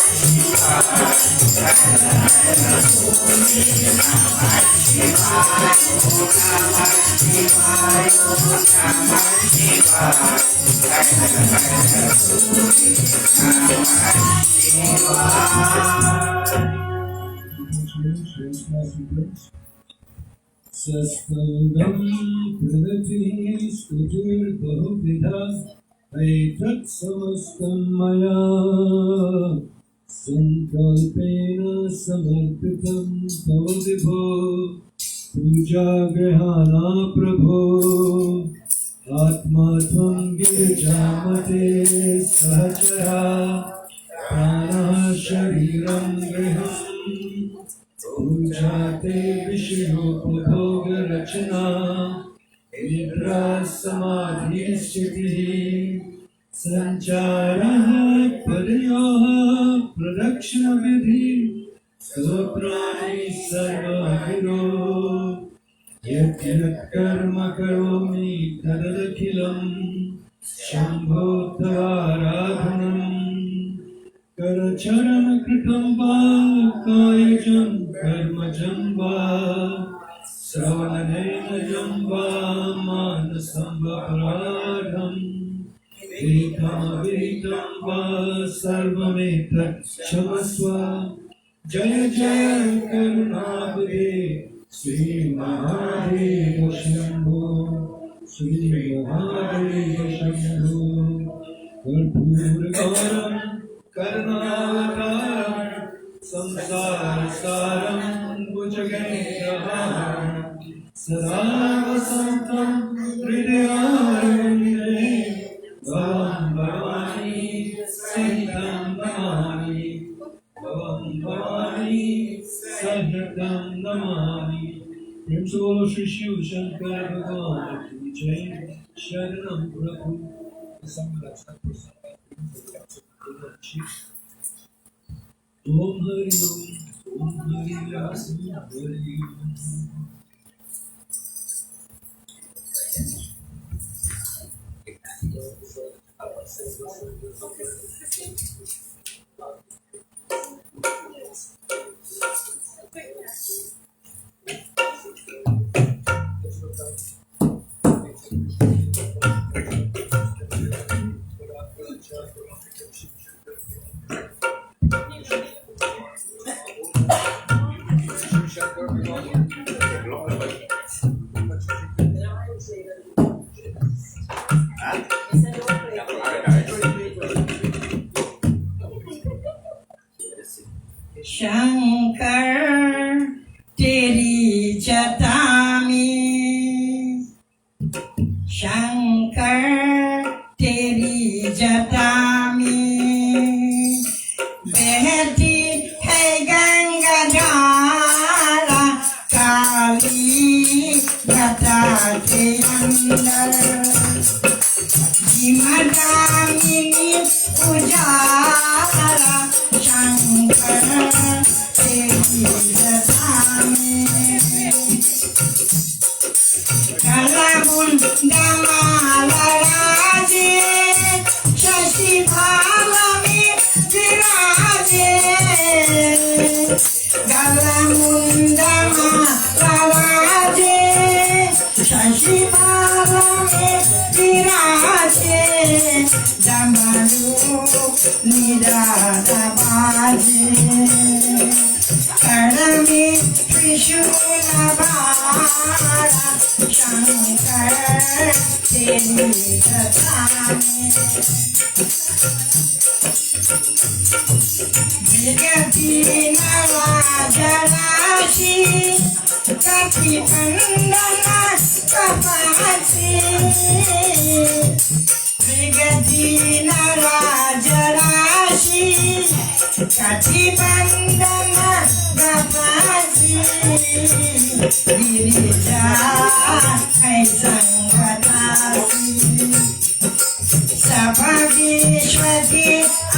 Sastangam pranati stutir bahupidha aitat samastam maya sankalpena samarpitam tava vibho puja grihana prabho atma tvam girjamate sahachara prana shariram griham Pujate Vishnupadhoga Rachana Vidra Samadhi Sthiti Sancharaha Padayaha Pradakshina Vidhi Stotrani Sarva Hiro Yat Yat Karma Karomi Tadadakilam Shambho Tavaradhanam Karacharana Kritamba Kayajam Karmajamba Sravananena Jamba Manasamba Paradham Vitam Vitamba Sarvameta Shamaswa Jaya Jaya Karunabhade Sri Mahadeva Shambho Sri Mahadeva Shambho Karpuragaram Karnavataram Samsarasaram Bhujagangraharam Saravasantam Hridayarvinde Bhavam Bhavani Sahitam Namani Bhavam Bhavani Sahitam Namani Prem se bolo Shri Shiv Shankar Bhagwan ki jai Sharanam Prabhu Samrata Om Hari Om Hari Om Hari Shankar teri jata mein Shankar teri jata mein behti hai Ganga dhara kali jata ke andar Jimadamini ujala Shankar teri jata mein Kalabun damalaraje Shashi bhalame viraje Kalabun damalaraje Shashi bhalame viraje Damalu nidadabaje Karami Trishula Bhara Shankar teri jata mein Vigati Navajarashi Kati Pandana Kapasi Vigati Navajarashi Kati Pandana Kapasi Girija सब विश्वति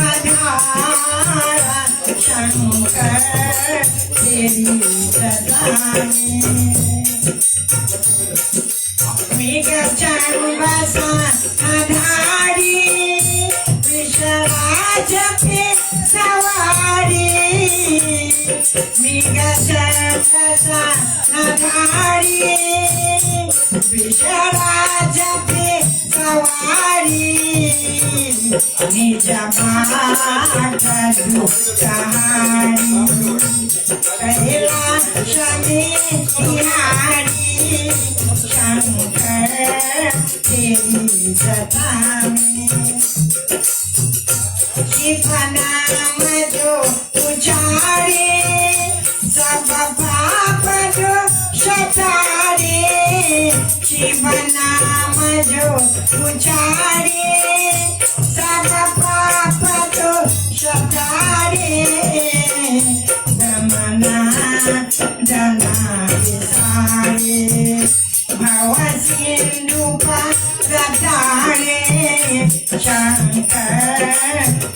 आधारा शंकर तेरी सदानी मेघ चंबसा आधारी विश्वराज पे सवारी मेघ चंबसा आधारी विश्वराज पे सवारी निज बाट दुखारी कहला शनि तिहारी शंकर तेरी जटा में शिव नाम जो उचारे सब पाप जो सतारे शिव नाम जो उचारे सब पाप जो सतारे दमना दना विसारे भव सिंधु पतारे शंकर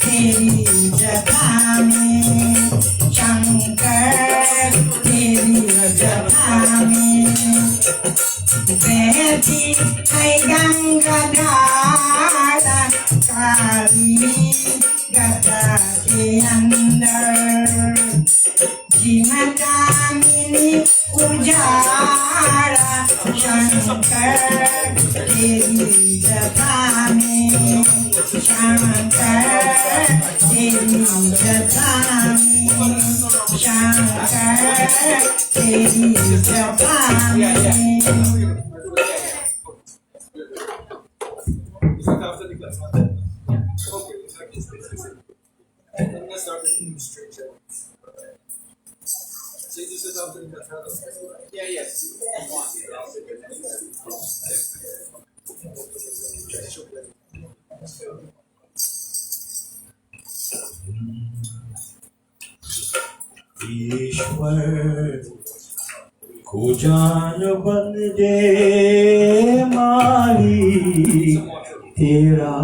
तेरी जटा में शंकर तेरी जटा में बहती है गंगा धारा काली गदा के अंदर जीवनदामिनी उजारा शंकर तेरी जटा में शंकर तेरी जटा में शंकर तेरी जटा में ईश्वर को जान बन दे माही तेरा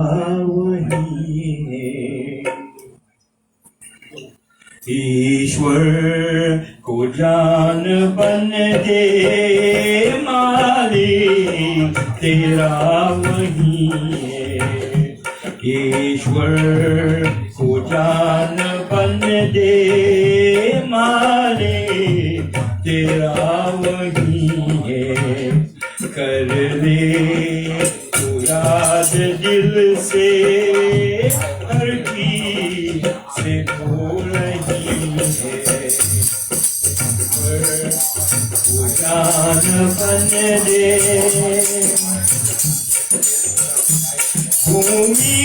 वही है ईश्वर को जान बन दे मालिक तेरा वही है ईश्वर को जान बन दे मालिक तेरा वही है कर ले तू याद दिल से हर की से भूल जान बन दे भूमि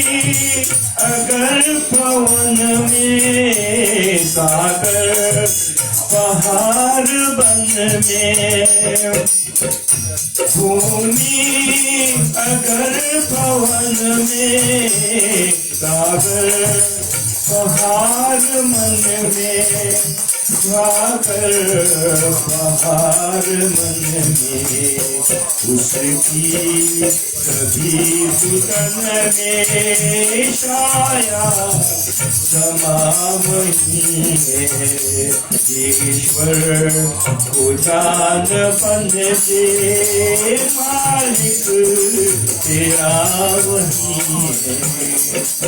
अगर पवन में सागर पहाड़ बन में भूमि अगर पवन में सागर पहाड़ मन में जाकर पहाड़ मन में उसकी कभी बुतन में छाया समा वही है ईश्वर को जान बन दे मालिक तेरा वही है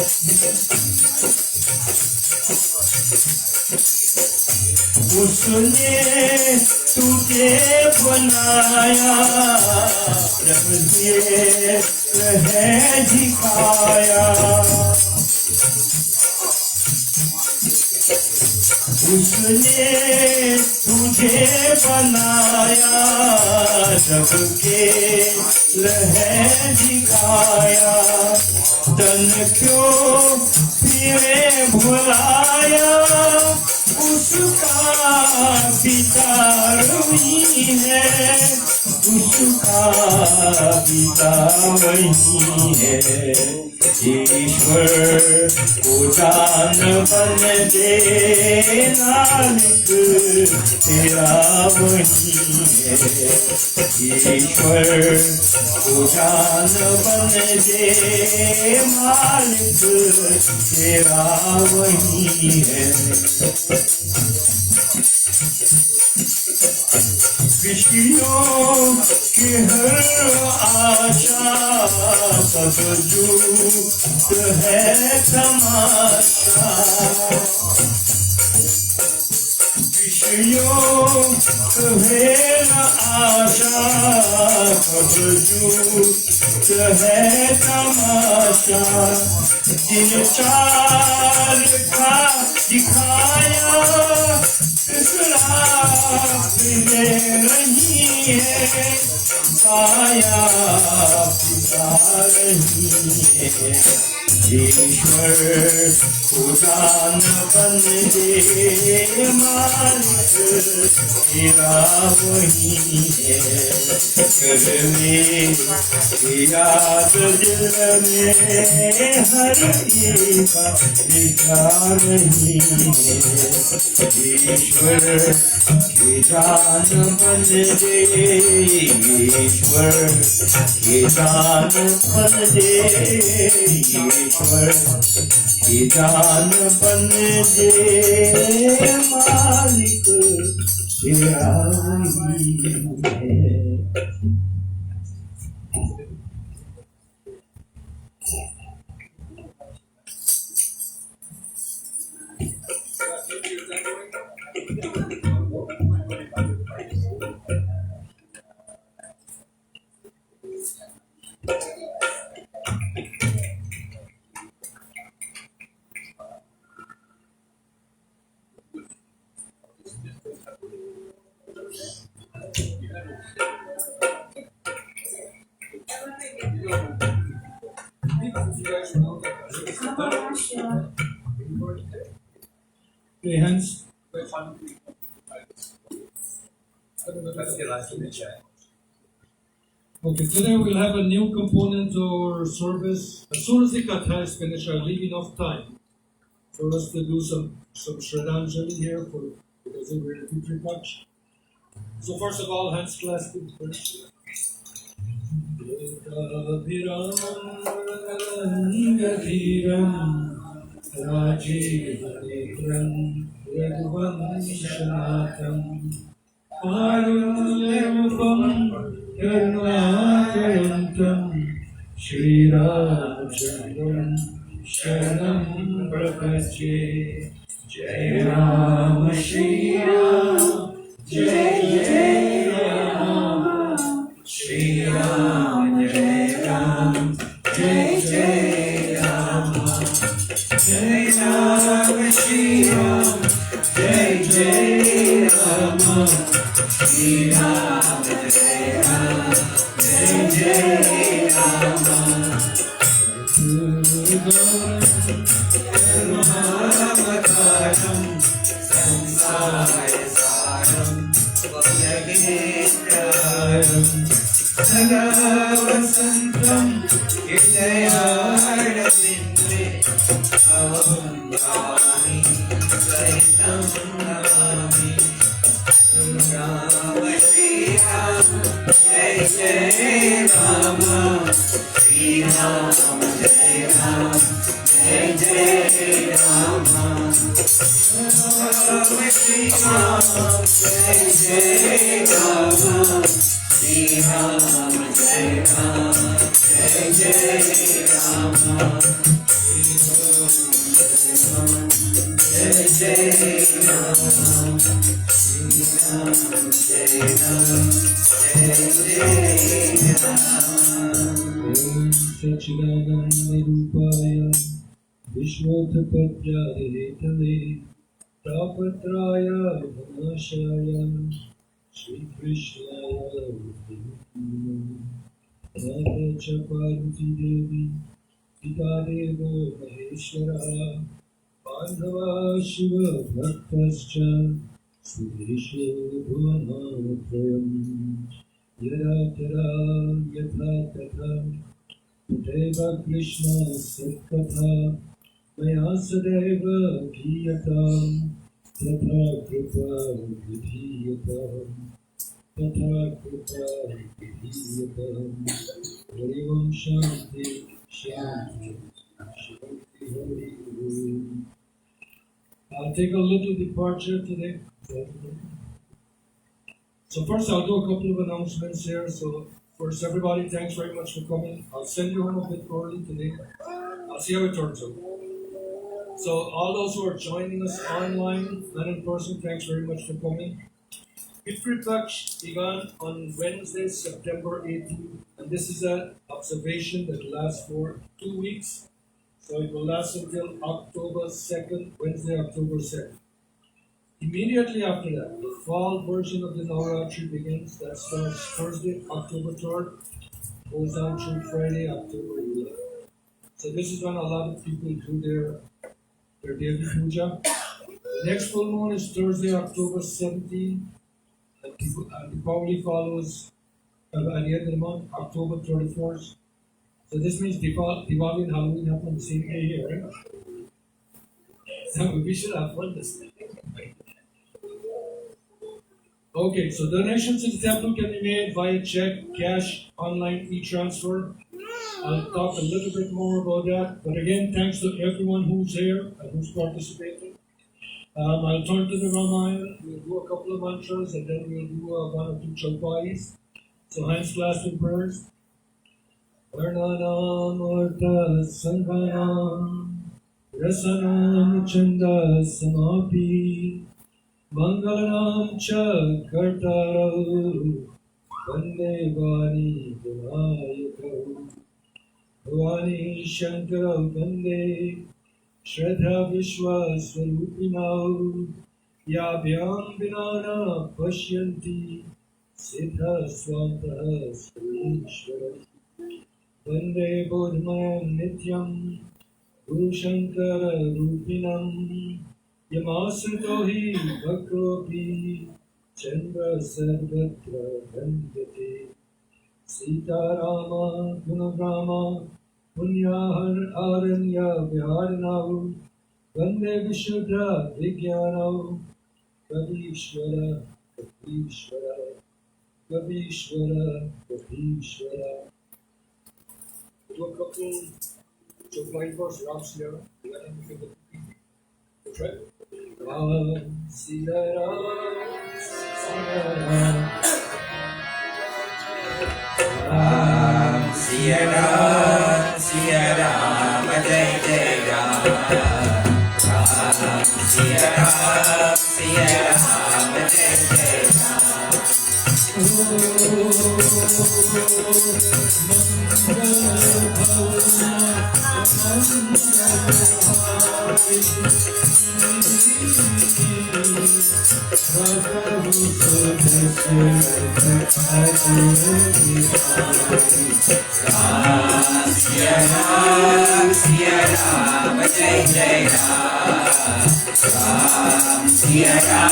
उसने तुझे बनाया जब है झिकाया उसने तुझे बनाया जब है झिकाया तन क्यों फिरे भुलाया उसका पिता वही है, उसका पिता वही है। ईश्वर को जान बन दे नानक तेरा वही है। ईश्वर को जान बन दे मालिक तेरा वही है। विषयों की हर आशा सब झूठ है तमाशा। विषयों की आशा सब झूठ है तमाशा। जिन चार का दिखाया दे रही है, पाया पिता रही है। ईश्वर खुदा न बन दे मालिक तेरा वही है। करने की याद दिल में हर एक लिखा नहीं है। ईश्वर की जान बन दे, ईश्वर की जान बन दे, ईश्वर की जान बन दे मालिक तेरा वही है। Okay, hands. Okay, today we'll have a new component to our service. As soon as the katha is finished, I'll leave enough time for us to do some Shraddhanjali here because we're in the Fitri Paksh. So first of all, hands clasped first. Shri Ramachandran Sharanam Prakache. Jai Ram Shri Ram, Jai Jai Ram. Shri Ram Jai Ram, Jai Jai Ram. Jai Ram Shri Ram, Jai Jai Ram. Shri Ram Jai Ram, Jai Jai Ram. Sachidananda Vishwatapajjaya Tapatraya Vinashaya Shri Krishnaya Radha Chaparvati Devi Pita Devo Maheshwara Bandhava Shiva Bhaktascha Sudeshe Bhuvanatrayam Yada Tara Yatha Tatha Tadeva Krishna Satkatha Maya Sadeva Giyata Tatha Kripa Vidhiyata Tatha Kripa Vidhiyata Hari Om Shanti Shanti Shanti Hari Om. I'll take a little departure today. So first I'll do a couple of announcements here. So first everybody, thanks very much for coming. I'll send you home a bit early today. I'll see how it turns out. So all those who are joining us online and in person, thanks very much for coming. Pitri began on Wednesday, September 18th, and this is an observation that lasts for 2 weeks. So it will last until October 2nd, Wednesday, October 2nd. Immediately after that, the fall version of the Navaratri begins. That starts Thursday, October 3rd, goes on through Friday, October 11th. So this is when a lot of people do their daily puja. The next full moon is Thursday, October 17th. And Deepavali follows at the end of the month, October 31st. So this means Diwali and Halloween happen on the same day here, right? So we should have fun this day. Okay, so donations to the temple can be made via check, cash, online, e-transfer. I'll talk a little bit more about that. But again, thanks to everyone who's here and who's participating. I'll turn to the Ramayana. We'll do a couple of mantras and then we'll do one or two chaupais. So hands clasped in prayers. Varnanam Varta Sanghanam Rasanam Chanda Samapi Mangalanam Cha Kartaro Vande Vani Vinayakam Bhavani Shankara Vande Shraddha Vishwa Swarupinau Yabhyam Vinana Pashyanti Siddha Swanta Sarishwara Vande Bodhmayam Nityam Guru Shankara Rupinam Yamasantohi Bhakropi Chandra Sarvatra Vandate Sita Rama Gunagrama Punyahar Aranya Viharanavu Vande Vishuddha Vijnanavu Kavishwara Kavishwara Kavishwara Kavishwara. Do a couple chaupai verse raps here. Try. Ram Siya Ram Siya Ram Ram Siya Ram Siya Ram Jai Jai Ram Ram Siya Ram Siya Ram Jai Jai Siya Ram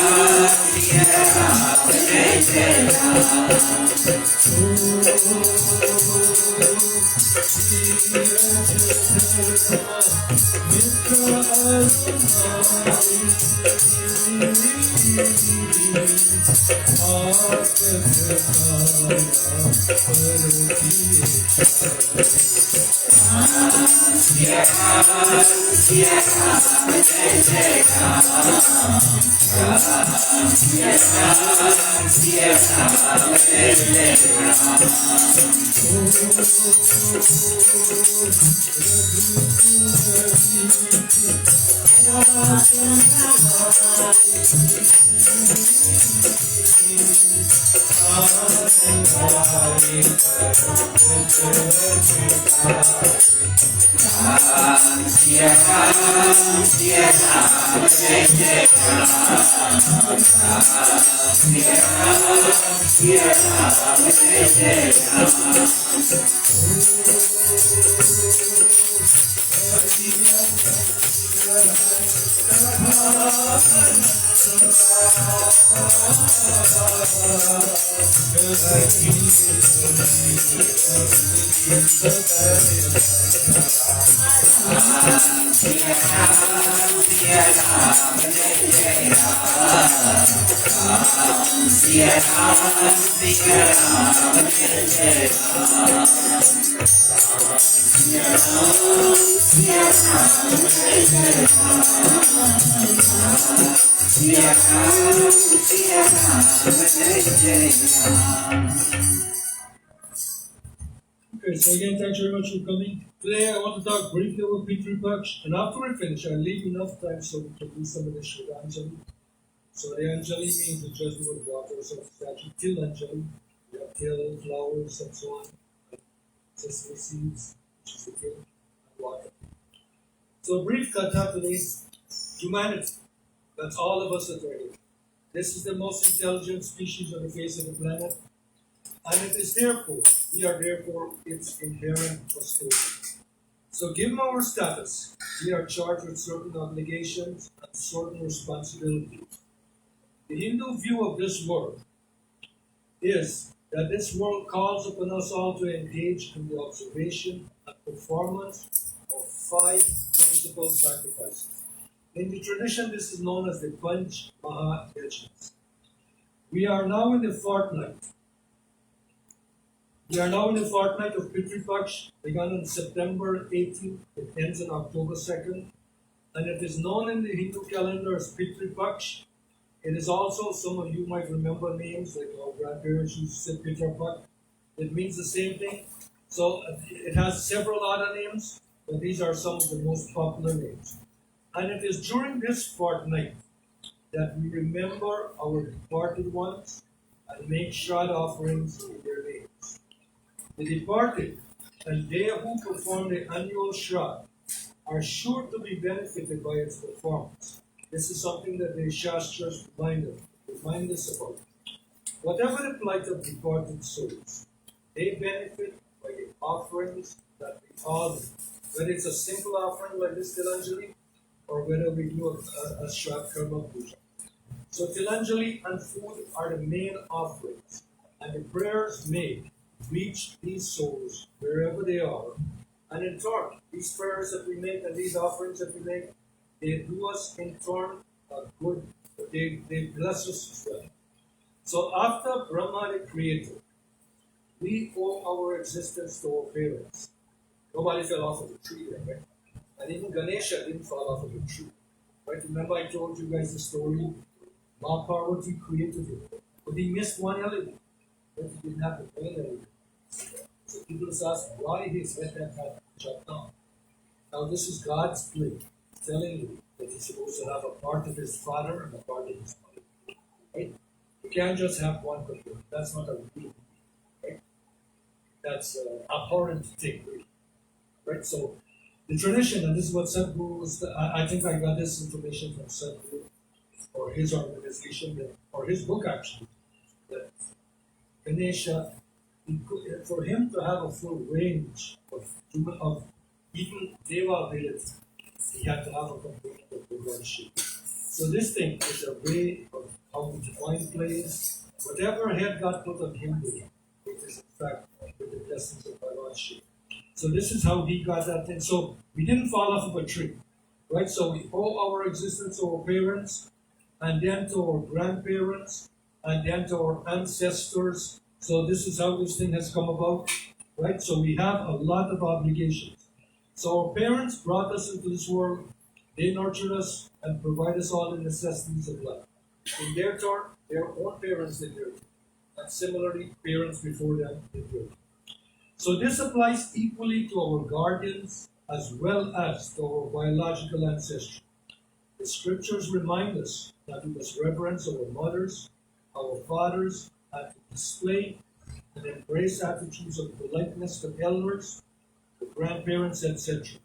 Jai Jai Ram Siya Ram Jai Jai Okay, so again, thanks very much for coming. Today I want to talk briefly about Pitri Paksh, and after we finish, I'll leave enough time so we can do some of the Shraddhanjali. So the Anjali means the judgment of water, so it's actually till Anjali. We have till, flowers, and so on. Sesame seeds, which is the till, and water. So a brief katha today, humanity. That's all of us that are here. This is the most intelligent species on the face of the planet. And it is therefore, we are therefore its inherent custodian. So given our status, we are charged with certain obligations and certain responsibilities. The Hindu view of this world is that this world calls upon us all to engage in the observation and performance of 5 principal sacrifices. In the tradition, this is known as the Panch Maha Yajnas. We are now in the fortnight. Of Pitri Paksh, begun on September 18th, it ends on October 2nd, and it is known in the Hindu calendar as Pitri Paksh. It is also, some of you might remember names like our grandparents used to say Pitra Paksh. It means the same thing. So it has several other names, but these are some of the most popular names. And it is during this fortnight that we remember our departed ones and make Shraddha offerings in their names. The departed and they who perform the annual Shraddha are sure to be benefited by its performance. This is something that the Shastras remind us about. Whatever the plight of departed souls, they benefit by the offerings that we offer. Whether it's a simple offering like this Tilanjali, or whether we do a Shraddha Karma Puja. So Tilanjali and food are the main offerings, and the prayers made reach these souls wherever they are. And in turn, these prayers that we make and these offerings that we make, they do us in turn good, they bless us as well. So after Brahma the Creator, we owe our existence to our parents. Nobody fell off of the tree there, right? And even Ganesha didn't fall off of the tree. Right? Remember I told you guys the story? Ma Parvati created him. But he missed one element. But he didn't have the main element. So people ask why his head had shut down. Now this is God's play, telling you that he's supposed to have a part of his father and a part of his mother. Right? You can't just have one control. That's not a rule. Right? That's abhorrent to take away. Right? So the tradition, and this is what Sadhguru was, I think I got this information from Sadhguru, or his organization, or his book actually, that Ganesha, for him to have a full range of even Deva ability, he had to have a component of devotion. So this thing is a way of how the divine plays. Whatever head God put on him, it is in fact with the blessings of Bhagavan Shiva. So this is how he got that thing. So we didn't fall off of a tree, right? So we owe our existence to our parents, and then to our grandparents, and then to our ancestors. So this is how this thing has come about, right? So we have a lot of obligations. So our parents brought us into this world. They nurtured us and provide us all the necessities of life. In their turn, their own parents did their turn. And similarly, parents before them did their turn. So this applies equally to our guardians as well as to our biological ancestry. The scriptures remind us that we must reverence our mothers, our fathers, and to display and embrace attitudes of politeness to elders, to grandparents, etc.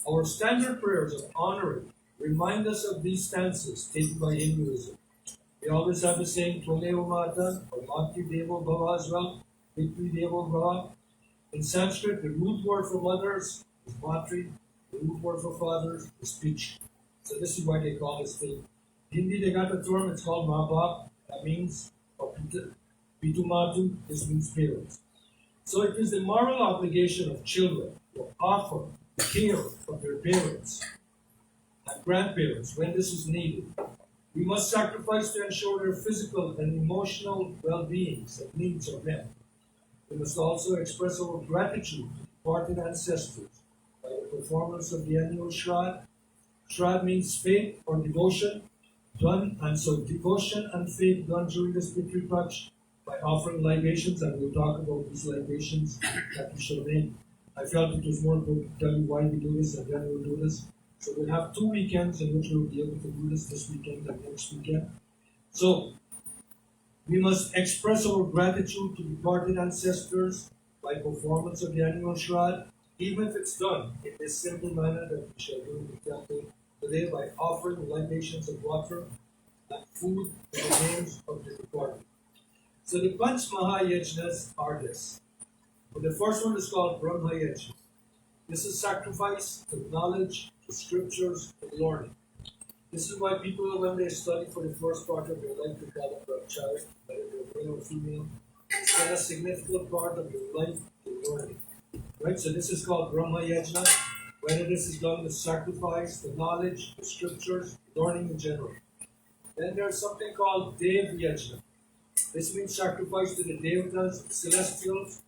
Our standard prayers of honoring remind us of these stances taken by Hinduism. We always have the saying Twameva Mata or Mati Devo Bhava as well, Pitri Devo Bhava. In Sanskrit, the root word for mothers is Matri, the root word for father is pitch. So this is why they call this thing. Hindi, they got a term, it's called Mabap. That means, or Pitumatu, this means parents. So it is the moral obligation of children to offer care of their parents and grandparents when this is needed. We must sacrifice to ensure their physical and emotional well-beings and needs are met. We must also express our gratitude to departed ancestors by the performance of the annual Shraddh. Shraddh means faith or devotion done, and so devotion and faith done during this Pitri Paksh by offering libations, and we'll talk about these libations that we shall make. I felt it was more important to tell you why we do this, and then we'll do this. So we'll have 2 weekends in which we'll be able to do this weekend and next weekend. So we must express our gratitude to departed ancestors by performance of the annual Shraddh, even if it's done in this simple manner that we shall do in the temple today by offering libations of water and food in the names of the departed. So the Panch Mahayajnas are this. But the first one is called Brahma Yajna. This is sacrifice to knowledge, to scriptures, to learning. This is why people, when they study for the first part of their life, develop a child, whether they're male or female, it's a significant part of your life to learning. Right? So this is called Brahma Yajna. Whether this is done with sacrifice, the knowledge, the scriptures, learning in general. Then there's something called Dev Yajna. This means sacrifice to the Devatas, celestials.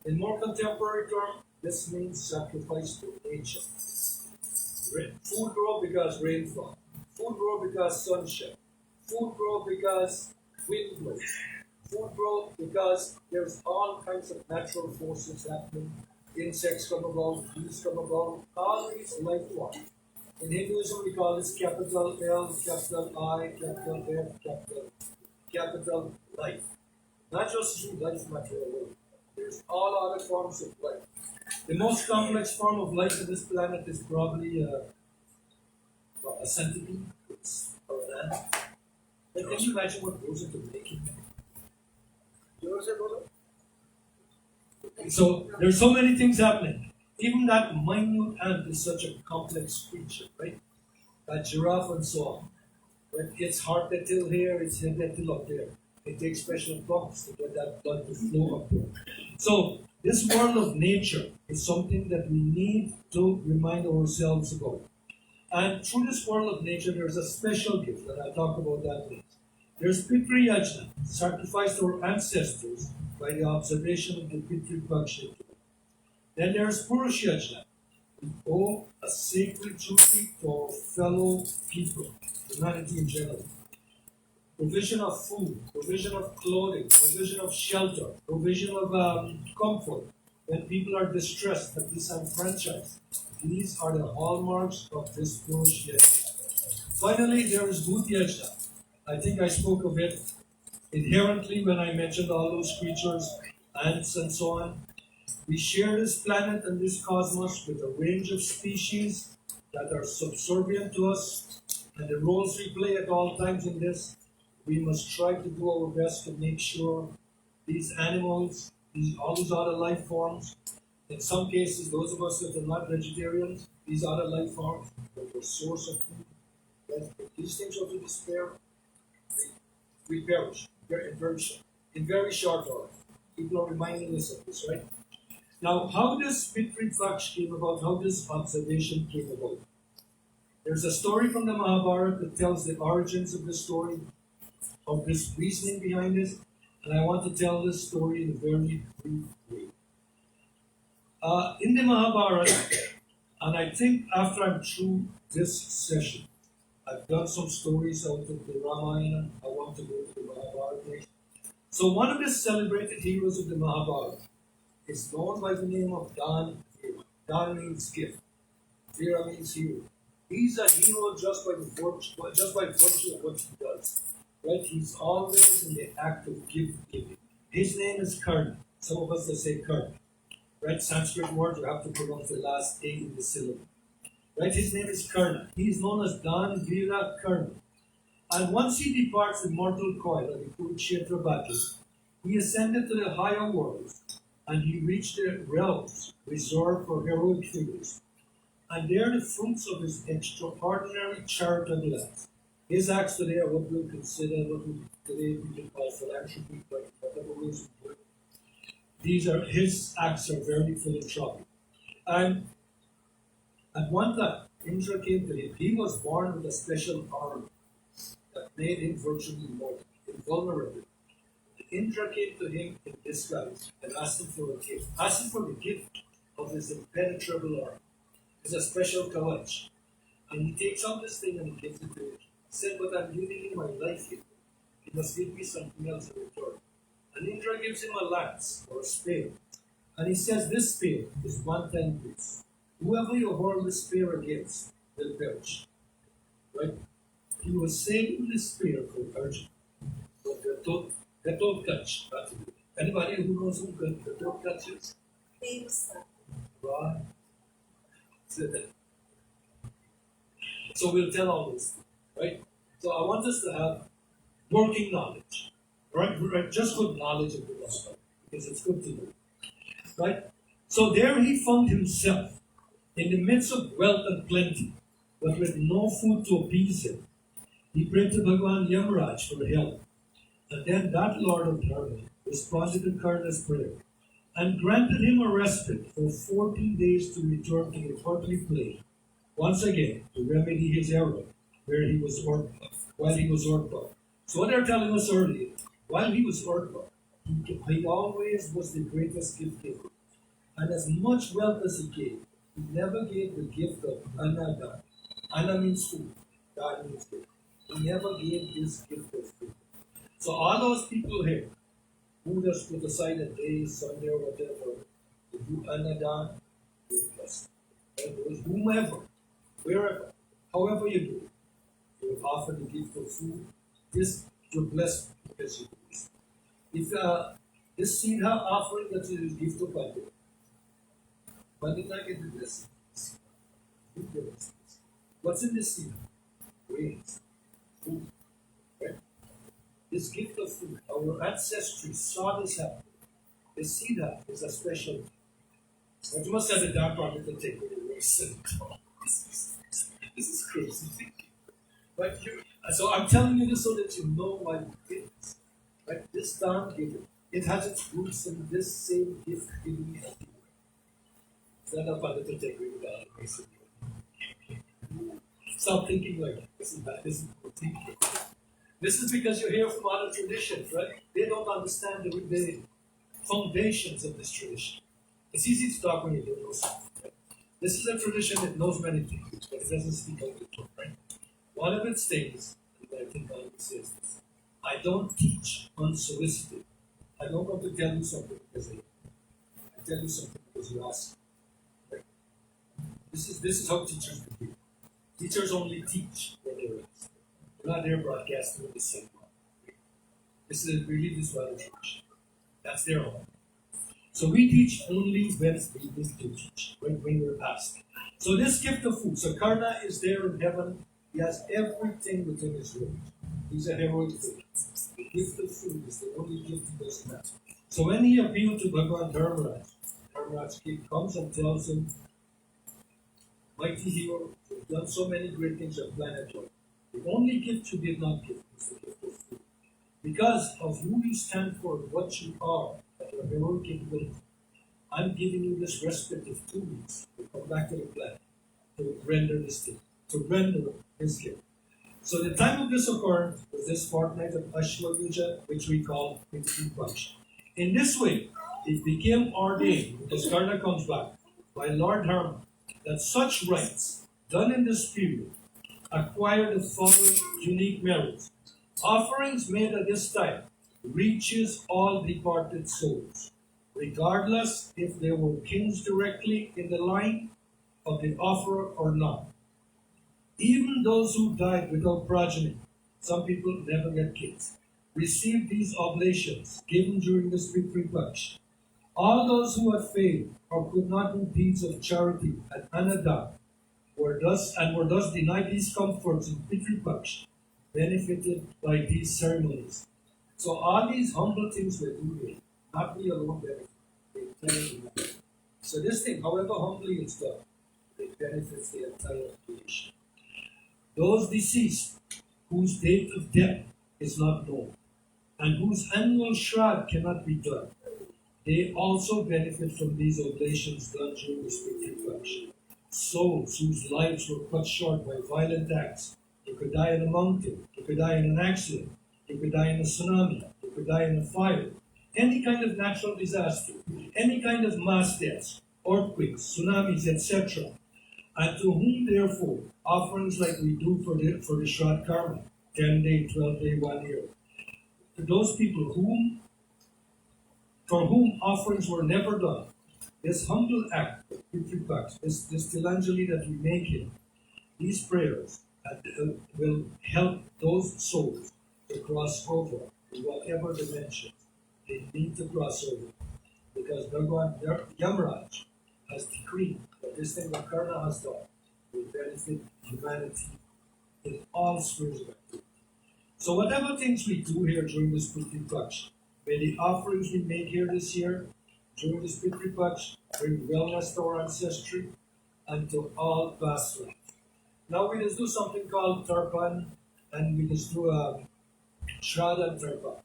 In more contemporary term, this means sacrifice to nature. Food grow because rainfall. Food grow because sunshine. Food grow because wind blows. Food grow because there's all kinds of natural forces happening. Insects come about, bees come about, all these life forms. In Hinduism, we call this capital L, capital I, capital F, capital life. Not just through life material life. There's all other forms of life. The most complex form of life on this planet is probably a centipede or an ant. But can you imagine what goes into making it? You want to say, brother? So there's so many things happening. Even that minute ant is such a complex creature, right? That giraffe and so on. But its heart that till here, its head that till up there. It takes special pumps to get that blood to flow up there. So this world of nature is something that we need to remind ourselves about. And through this world of nature, there's a special gift, and I'll talk about that later. There's Pitri Yajna, sacrifice to our ancestors by the observation of the Pitri Paksh. Then there's Purush Yajna. We owe a sacred duty to our fellow people, humanity in general. Provision of food, provision of clothing, provision of shelter, provision of comfort when people are distressed and disenfranchised. These are the hallmarks of this Purush Yajna. Finally, there is Bhut Yajna. I think I spoke of it inherently when I mentioned all those creatures, ants and so on. We share this planet and this cosmos with a range of species that are subservient to us, and the roles we play at all times in this, we must try to do our best to make sure these animals, all these other life forms, in some cases, those of us that are not vegetarians, these other life forms, that are source of food, that if these things are to despair, we perish in very short order. People are reminding us of this, right? Now, how this Pitri Paksh came about, how this observation came about. There's a story from the Mahabharata that tells the origins of this story, of this reasoning behind this, and I want to tell this story in a very brief way. In the Mahabharata, and I think after I'm through this session, I've done some stories out of the Ramayana. I want to go to the Mahabharata. So one of the celebrated heroes of the Mahabharata is known by the name of Dan Veera. Dan means gift. Veera means hero. He's a hero just by virtue of what he does. Right? He's always in the act of giving. His name is Karna. Some of us will say Karna. Right? Sanskrit word, you have to pronounce the last A in the syllable. Right? His name is Karna. He is known as Dan Veera Karna. And once he departs the mortal coil of the Kurukshetra battle, he ascended to the higher worlds and he reached the realms reserved for heroic figures. And they are the fruits of his extraordinary charitable acts. His acts today are what we'll consider, what we today we can call philanthropy, but whatever ways we do it. These are his acts are very philanthropic. And at one time, Indra came to him. He was born with a special arm that made him virtually immortal, invulnerable. Indra came to him in disguise and asked him for a gift. Asked him for the gift of his impenetrable arm. It's a special kawach. And he takes out this thing and he gives it to him. He said, but I'm giving you my life here. You must give me something else in return. And Indra gives him a lance or a spear. And he says, this spear is 110 piece. Whoever you hurl this spear against will perish. Right? He was saving this spear for urgent. But the don't touch. Anybody who knows who the don't touches? Right? So we'll tell all this, right? So I want us to have working knowledge, right? Just good knowledge of the gospel, because it's good to know, right? So there he found himself in the midst of wealth and plenty, but with no food to appease him. He prayed to Bhagwan Yamraj for help, and then that Lord of Dharma responded to Karna's prayer and granted him a respite for 14 days to return to the earthly plane, once again to remedy his error while he was Orpa. So what they're telling us earlier, while he was Orpa, he always was the greatest gift giver. And as much wealth as he gave, he never gave the gift of Anada. Anna means food, God means gift. He never gave this gift of food. So all those people here, who just put aside a day, Sunday, or whatever, to do Anadan, you're blessed. And those whomever, wherever, however you do it, you offer the gift of food. This you're blessed because you do this. If this seed offering that you give to God, but did not get the blessing. What's in this seed? Grains, food. Right? This gift of food, our ancestry saw this happen. They see that it's a special. But you must have the dark pocket to take with the race. This is crazy. But so I'm telling you this so that you know why it is. Right? This darn giving, it has its roots in this same gift giving everywhere. It's not a pocket to take with the race. Stop thinking like that. This is bad. This is good thinking. This is because you hear from other traditions, right? They don't understand the foundations of this tradition. It's easy to talk when you don't know something. Right? This is a tradition that knows many things, but it doesn't speak out the truth, right? One of its things, and I think Gandhi says this, I don't teach unsolicited. I don't want to tell you something because I tell you something because you ask. Right? This is how teachers do it. Teachers only teach when they're asked. They're not there broadcasting the same one. This is really this value tradition. That's their own. So we teach only when it's needed to teach, when we're asked. So this gift of food. So Karna is there in heaven. He has everything within his range. He's a heroic figure. The gift of food is the only gift he doesn't have. So when he appealed to Bhagwan Dharmaraj, Dharmaraj comes and tells him, mighty hero, you've done so many great things on planet Earth. The only gift you did not give is the gift of food. Because of who you stand for and what you are, at your heroic capability, I'm giving you this respite of 2 weeks to come back to the planet to render this thing, to render this gift. So the time of this occurrence was this fortnight of Ashwayuja, which we call Pitri Paksha. In this way, it became ordained, because Karna comes back, by Lord Dharma, that such rites done in this period acquire the following unique merits. Offerings made at this time reaches all departed souls, regardless if they were kings directly in the line of the offerer or not. Even those who died without progeny, some people never get kids, received these oblations given during the Pitri Paksha. All those who had failed or could not do deeds of charity at Anada were thus denied these comforts in Pitri Paksha, benefited by these ceremonies. So all these humble things we're doing, not we alone benefit. So this thing, however humbly it's done, it benefits the entire creation. Those deceased whose date of death is not known and whose annual shroud cannot be done, they also benefit from these oblations done during the spiritual function. Souls whose lives were cut short by violent acts. You could die in a mountain, you could die in an accident, you could die in a tsunami, you could die in a fire, any kind of natural disaster, any kind of mass deaths, earthquakes, tsunamis, etc. And to whom, therefore, offerings like we do for the Shraddha Karma, 10 day, 12 day, 1 year, to those people for whom offerings were never done, this humble act of Pitripaksh, this Tilanjali that we make here, these prayers will help those souls to cross over in whatever dimension they need to cross over. Because Bhagavan Yamaraj has decreed that this thing that Karna has done will benefit humanity in all spheres of activity. So whatever things we do here during this Pitripaksh, may the offerings we make here this year during this Pitripaksh bring wellness to our ancestry and to all past life. Now we just do something called Tarpan, and we just do a Shraddha and Tarpan.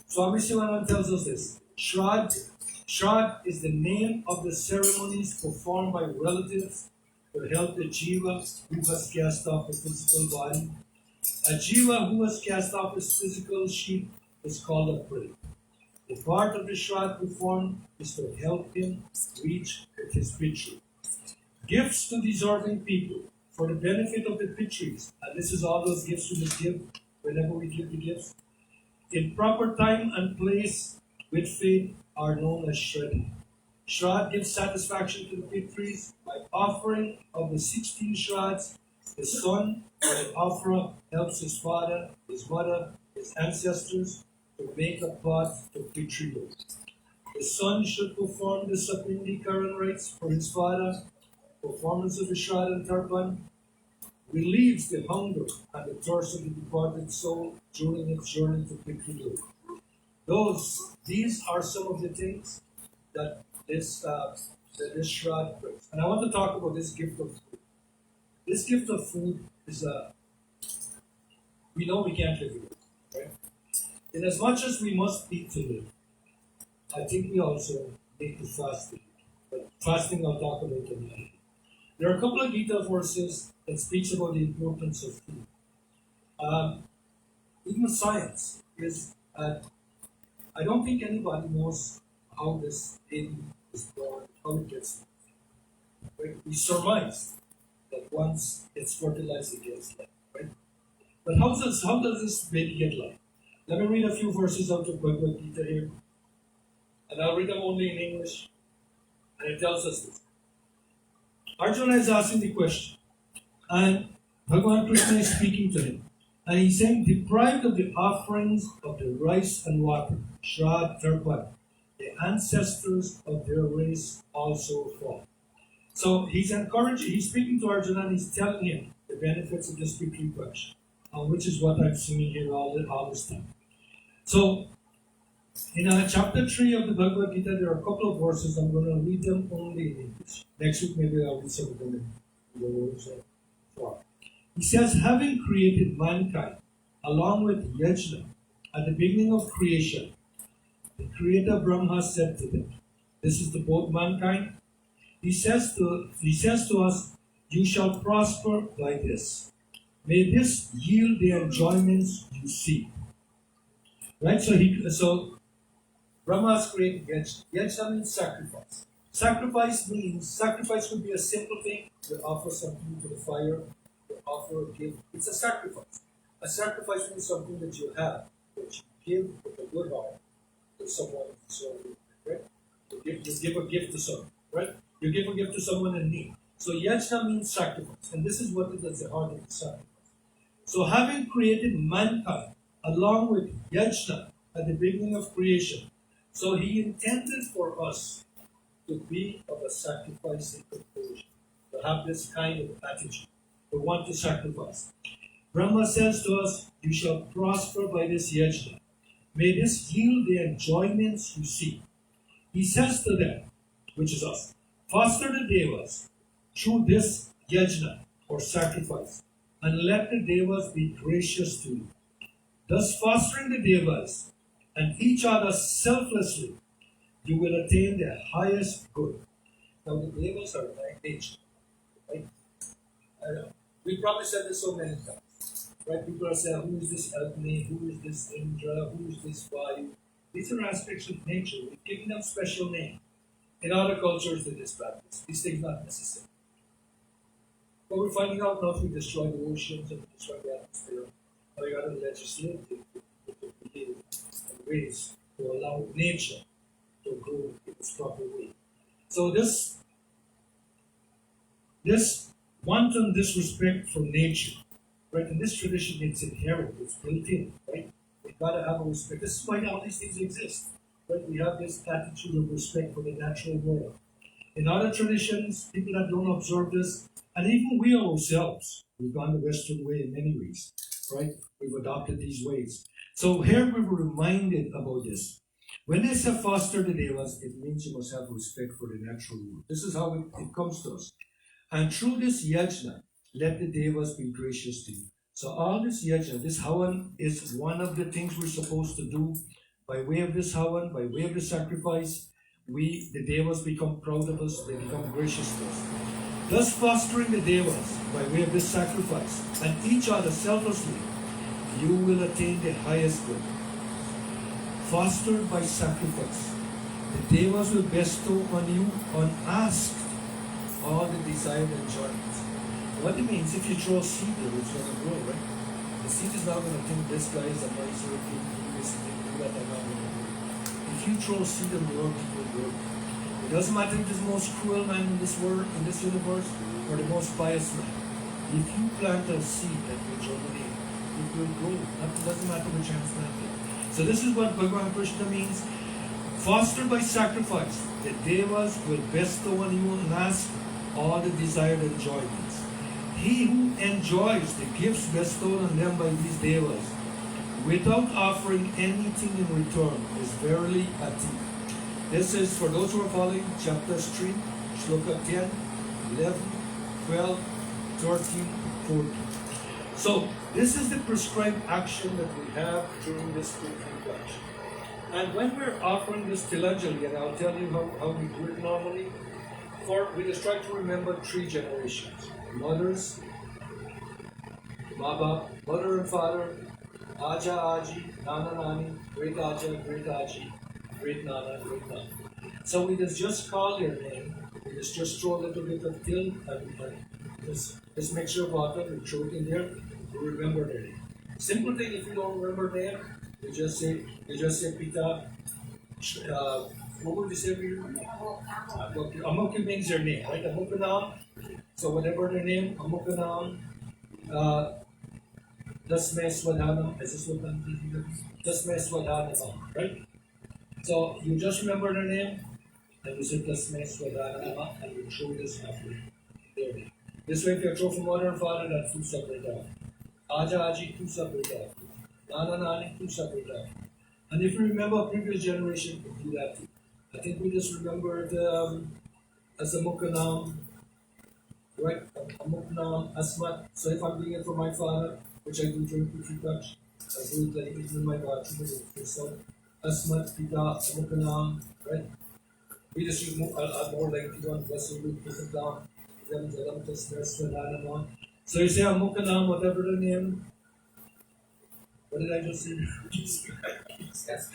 Swami Sivanand tells us this. Shraddha is the name of the ceremonies performed by relatives to help the Jiva who has cast off the physical body. A Jiva who has cast off his physical sheep is called a Prit. The part of the Shraddha performed is to help him reach his Pitri. Gifts to deserving people for the benefit of the Pitris, and this is all those gifts we must give whenever we give the gifts, in proper time and place with faith are known as Shraddha. Shraddha gives satisfaction to the Pitris by offering of the 16 Shraddhas. The son or the offerer helps his father, his mother, his ancestors to make a path to Pitri. The son should perform the Sapindi Karan rites for his father. Performance of the Shraddha and Tarpan relieves the hunger and the thirst of the departed soul during its journey to Pitri. These are some of the things that this Shraddha brings. And I want to talk about this gift of food. This gift of food is we know we can't live without it, right? In as much as we must eat to live, I think we also need to fast to live. But fasting I'll talk about tonight. There are a couple of Gita verses that speaks about the importance of food. Even science is, I don't think anybody knows how this baby is born, how it gets. Right? We surmise that once it's fertilized, it gets life, right? But how does this baby get life? Let me read a few verses out of Bhagavad Gita here. And I'll read them only in English. And it tells us this. Arjuna is asking the question, and Bhagavan Krishna is speaking to him. And he's saying, deprived of the offerings of the rice and water, Shraddha, Tarpan, the ancestors of their race also fall. So he's speaking to Arjuna and he's telling him the benefits of this Pitripaksh, which is what I'm singing here all this time. So, in chapter 3 of the Bhagavad Gita, there are a couple of verses. I'm going to read them only in English. Next week, maybe I'll read some of them in the words of God. He says, having created mankind along with Yajna at the beginning of creation, the Creator Brahma said to them, this is to both mankind. He says to us, you shall prosper by this. May this yield the enjoyments you seek. Right? So Brahma has created Yajna. Yajna means sacrifice. Sacrifice could be a simple thing, to offer something to the fire, to offer a gift. It's a sacrifice. A sacrifice means something that you have, that you give with a good heart to someone who's serving, right? You give a gift to someone, right? You give a gift to someone in need. So Yajna means sacrifice, and this is what is at the heart of the sacrifice. So having created mankind along with Yajna at the beginning of creation, so he intended for us to be of a sacrificing composure, to have this kind of attitude, to want to sacrifice. Brahma says to us, you shall prosper by this Yajna. May this yield the enjoyments you seek. He says to them, which is us, foster the devas, through this yajna or sacrifice, and let the devas be gracious to you. Thus fostering the devas and each other selflessly, you will attain the highest good. Now the devas are like nature, right? We probably said this so many times, right? People are saying, who is this Agni, who is this Indra, who is this Vayu? These are aspects of nature. We're giving them special name. In other cultures, they just practice. These things not necessary. But we're finding out now if we destroy the oceans and we destroy the atmosphere, we got to legislate to behave in ways to allow nature to grow in its proper way. So this wanton disrespect for nature, right? In this tradition, it's inherent, it's built in, right? We gotta have a respect. This is why all these things exist, right? We have this attitude of respect for the natural world. In other traditions, people that don't observe this, and even we ourselves, we've gone the Western way in many ways, right? We've adopted these ways. So here we were reminded about this. When they say foster the devas, it means you must have respect for the natural world. This is how it comes to us. And through this yajna, let the devas be gracious to you. So all this yajna, this havan is one of the things we're supposed to do. By way of this havan, by way of the sacrifice, the devas become proud of us, they become gracious to us. Thus fostering the devas by way of this sacrifice and each other selflessly, you will attain the highest good. Fostered by sacrifice, the devas will bestow on you unasked all the desired enjoyments. What it means, if you throw a seed there, it's going to grow, right? The seed is not going to think this guy is a miser, do this thing, do that, and not going to grow. If you throw a seed in the earth, it will grow. It doesn't matter if it's the most cruel man in this world, in this universe, or the most pious man. If you plant a seed that will germinate, it will grow. It doesn't matter which hand planted. So this is what Bhagavan Krishna means. Fostered by sacrifice, the devas will bestow on you and ask all the desired enjoyments. He who enjoys the gifts bestowed on them by these devas without offering anything in return is verily ati. This is, for those who are following, chapters 3, shloka 10, 11, 12, 13, 14. So, this is the prescribed action that we have during this spiritual class. And when we're offering this Tilanjali, and I'll tell you how we do it normally, we just try to remember 3 generations. Mothers, Baba, mother and father, Aja, Aji, Nana, Nani, Great Aja, Great Aji, Great Nana, Great Nana. So we just call their name, we just throw a little bit of till, and just mixture of water, we throw it in there, we remember their name. Simple thing, if you don't remember their name, you just say Pita, what would you say for you? Amuk means their name, right? Amukanam. So whatever their name, Amukanam, Dasme Swadhanam, Dasme Swadhanam, right? So you just remember their name, and you say Dasme Swadhanam, and you throw this after their name. This way, if you throw from mother and father, that's 2 separate after. Aja Aji, 2 separate after. Nana Nani, 2 separate after. And if you remember a previous generation, you can do that too. I think we just remembered as a Mukanam, right? Amuknam, Asmat. So if I'm doing it for my father, which I do during Putri Touch, I do it like even my godchildren. So Asmat, Pita, Amuknam, right? We just use more like one Vasu, Putam, Them, Jalam, Tasmer, so you say Amuknam, whatever the name. What did I just say? Yes.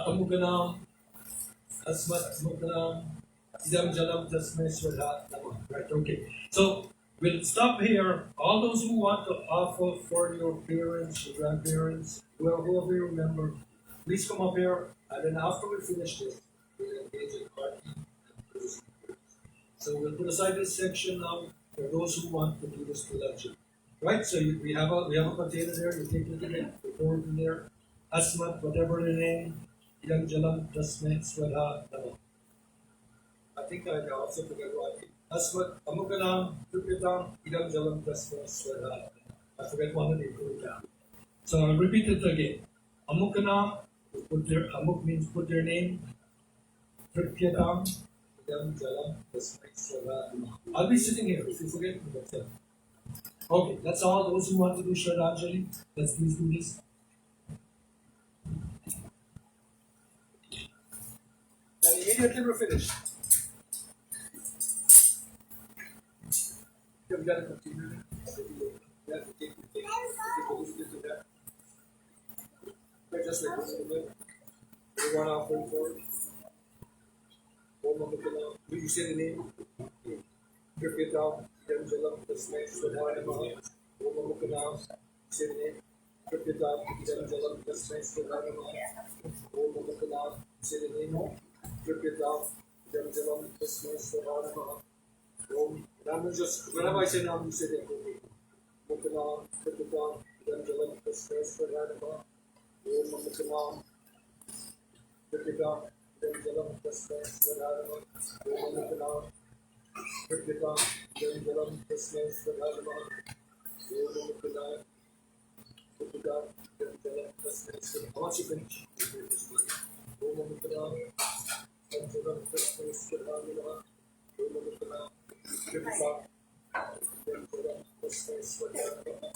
Amuganam, Asmat Muganam, Idam Jalam Tasme Swadha. Right, okay. So we'll stop here. All those who want to offer for your parents, your grandparents, whoever you remember, please come up here. And then after we finish this, we'll engage in party. So we'll put aside this section now for those who want to do this collection. Right, so we have a container there, you take a look at it, you pour it in there, Asmat, whatever the name, Idam Jalam, Tasme, Swadha, Nama. I think I also forgot what. Asmat, Amukanam, Tupitam, Idam Jalam, Tasme, Swadha. I forgot one of the put it down. So I'll repeat it again. Amukanam, Amuk means put their name. Tripyatam, Yam Jalam Tasmai Swaha Namaha. I'll be sitting here if you forget. That's it. Okay, that's all. Those who want to do Shraddhanjali, let's please do this. And immediately we're finished. We've got to continue. We have to take a little bit of that. But just like this a little bit. We want our full forward. You say the name. Grip it down. Yam Jalam Tasmai Swaha Namaha. Om Namah. Say the name. Grip it down. Yam Jalam Tasmai Swaha Namaha. Om Namah. Say the name. Grip it down. Yam Jalam Tasmai Swaha Namaha. Om. Now just whenever I say now, you say the name. Mukhanam. Grip it down. Yam Jalam Tasmai Swaha Namaha. Om Namah. Grip it down. Yam Jalam Tasmai Swaha Namaha. Om Namah. Grip it down. Yam Jalam Tasmai Swaha Namaha. Om Namah. Grip it down. Yam Jalam Tasmai Swaha Namaha. How much you finish? Om Namah. Yam Jalam Tasmai Swaha Namaha. Om Namah. Grip it down. Yam Jalam Tasmai Swaha Namaha.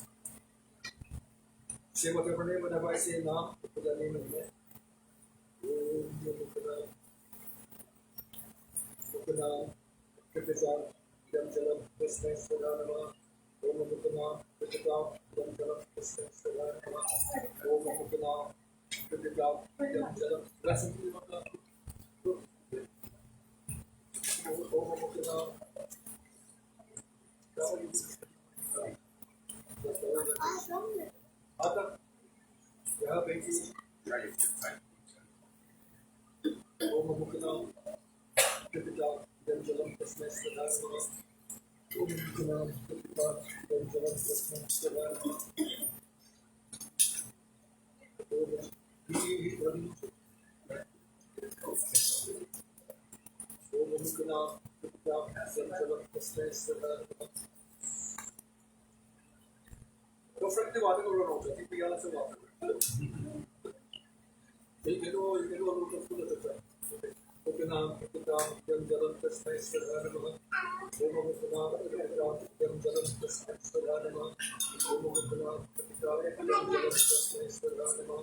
Say whatever name, whenever I say now, put that name in there. Om Namah. Mukhanam. Grip it down. Yam Jalam Tasmai Swaha Namaha. Om Namah. Grip it down. Yam Jalam Tasmai Swaha Namaha. Om Namah. Grip it down. Yam Jalam. That's something you want to do. Om Namah. Adam. Yeah, baby. Om Namah. Grip it down. Yam Jalam Tasmai Swaha Namaha. Om Namah. Grip it down. Yam Jalam Tasmai Swaha Namaha. Don't fret the water go run out. I think we got some water. You can go a little food at the time. Open arm, put it down, Yam Jalam Tasmai Swaha Namaha. Om Namah. Put it down, Yam Jalam Tasmai Swaha Namaha. Om Namah. Put it down, Yam Jalam Tasmai Swaha Namaha.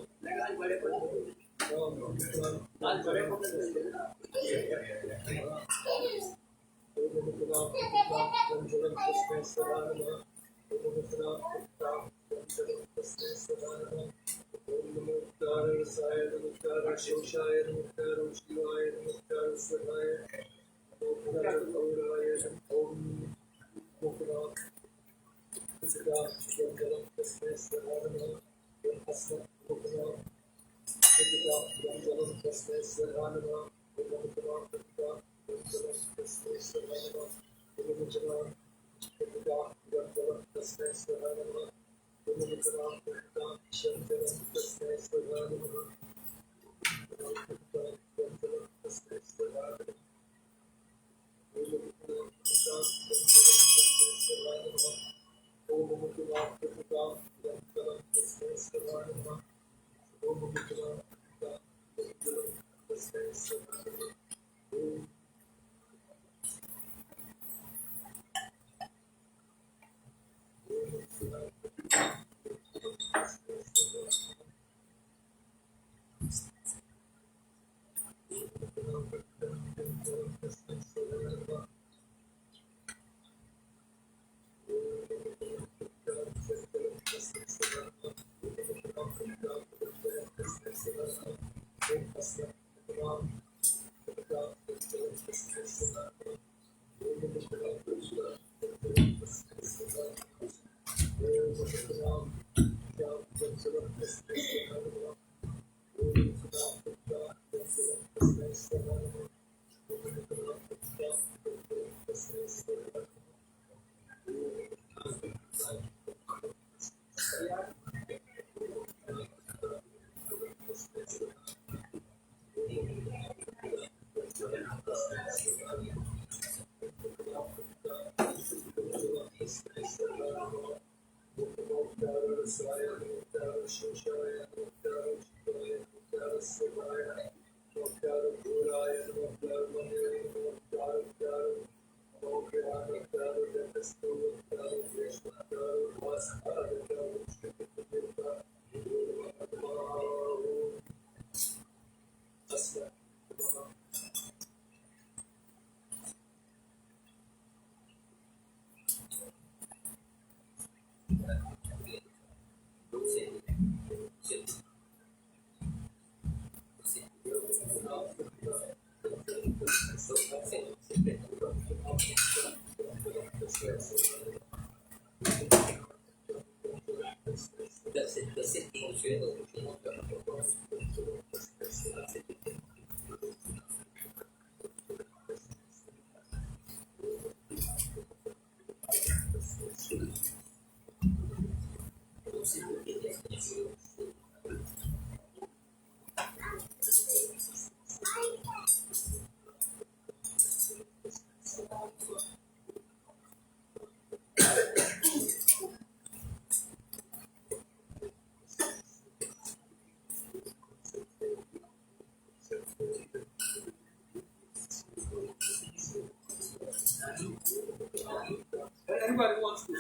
Anybody wants to?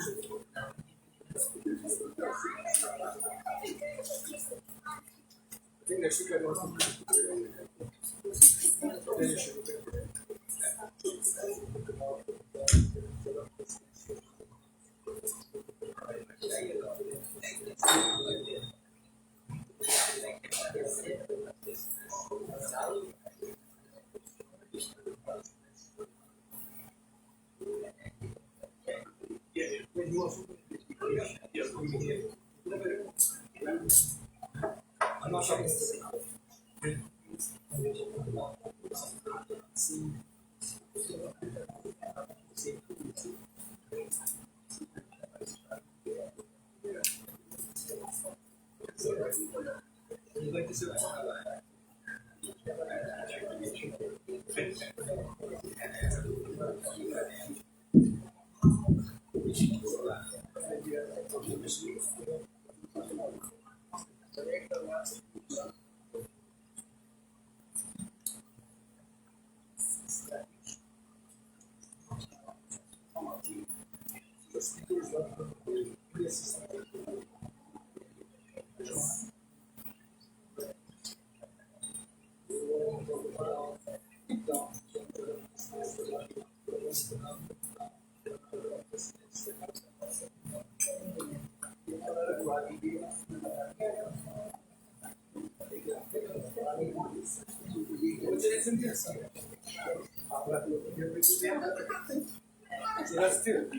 I think next week I want I'm not sure. You'd like to see that? So that's two.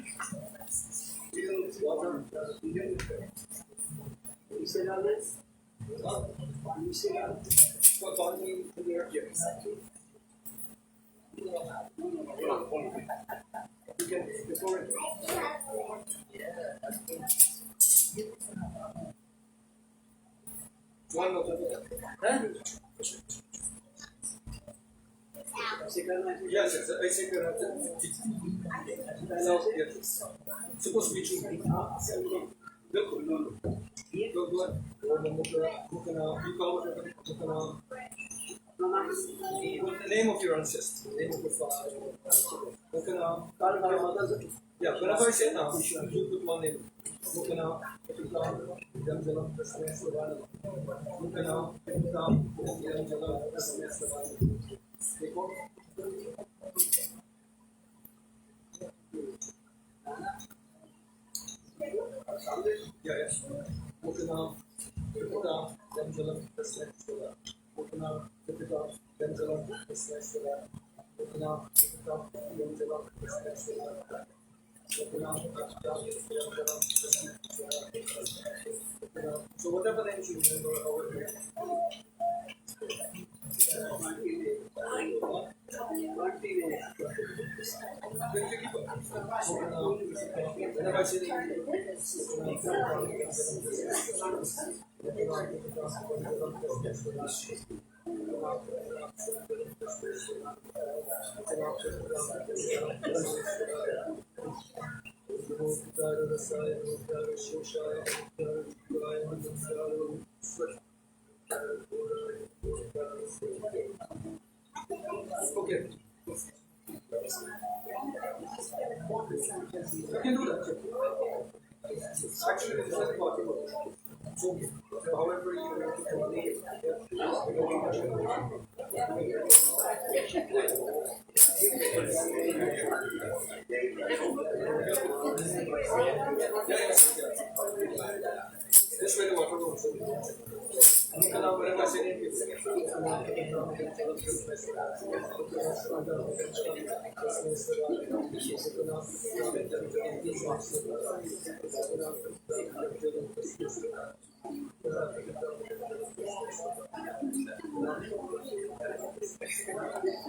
You sit on this? You sit on what bonding to the earth? Yes. You can before it. One of them. Yes, it's basically supposed to be true. With the name of your ancestor, the name of your father. Yeah, whenever I say now, you put one name. Yeah, yes. So whatever names you remember over here. Whenever I say okay. You can do that. Actually, it's not possible. So, however you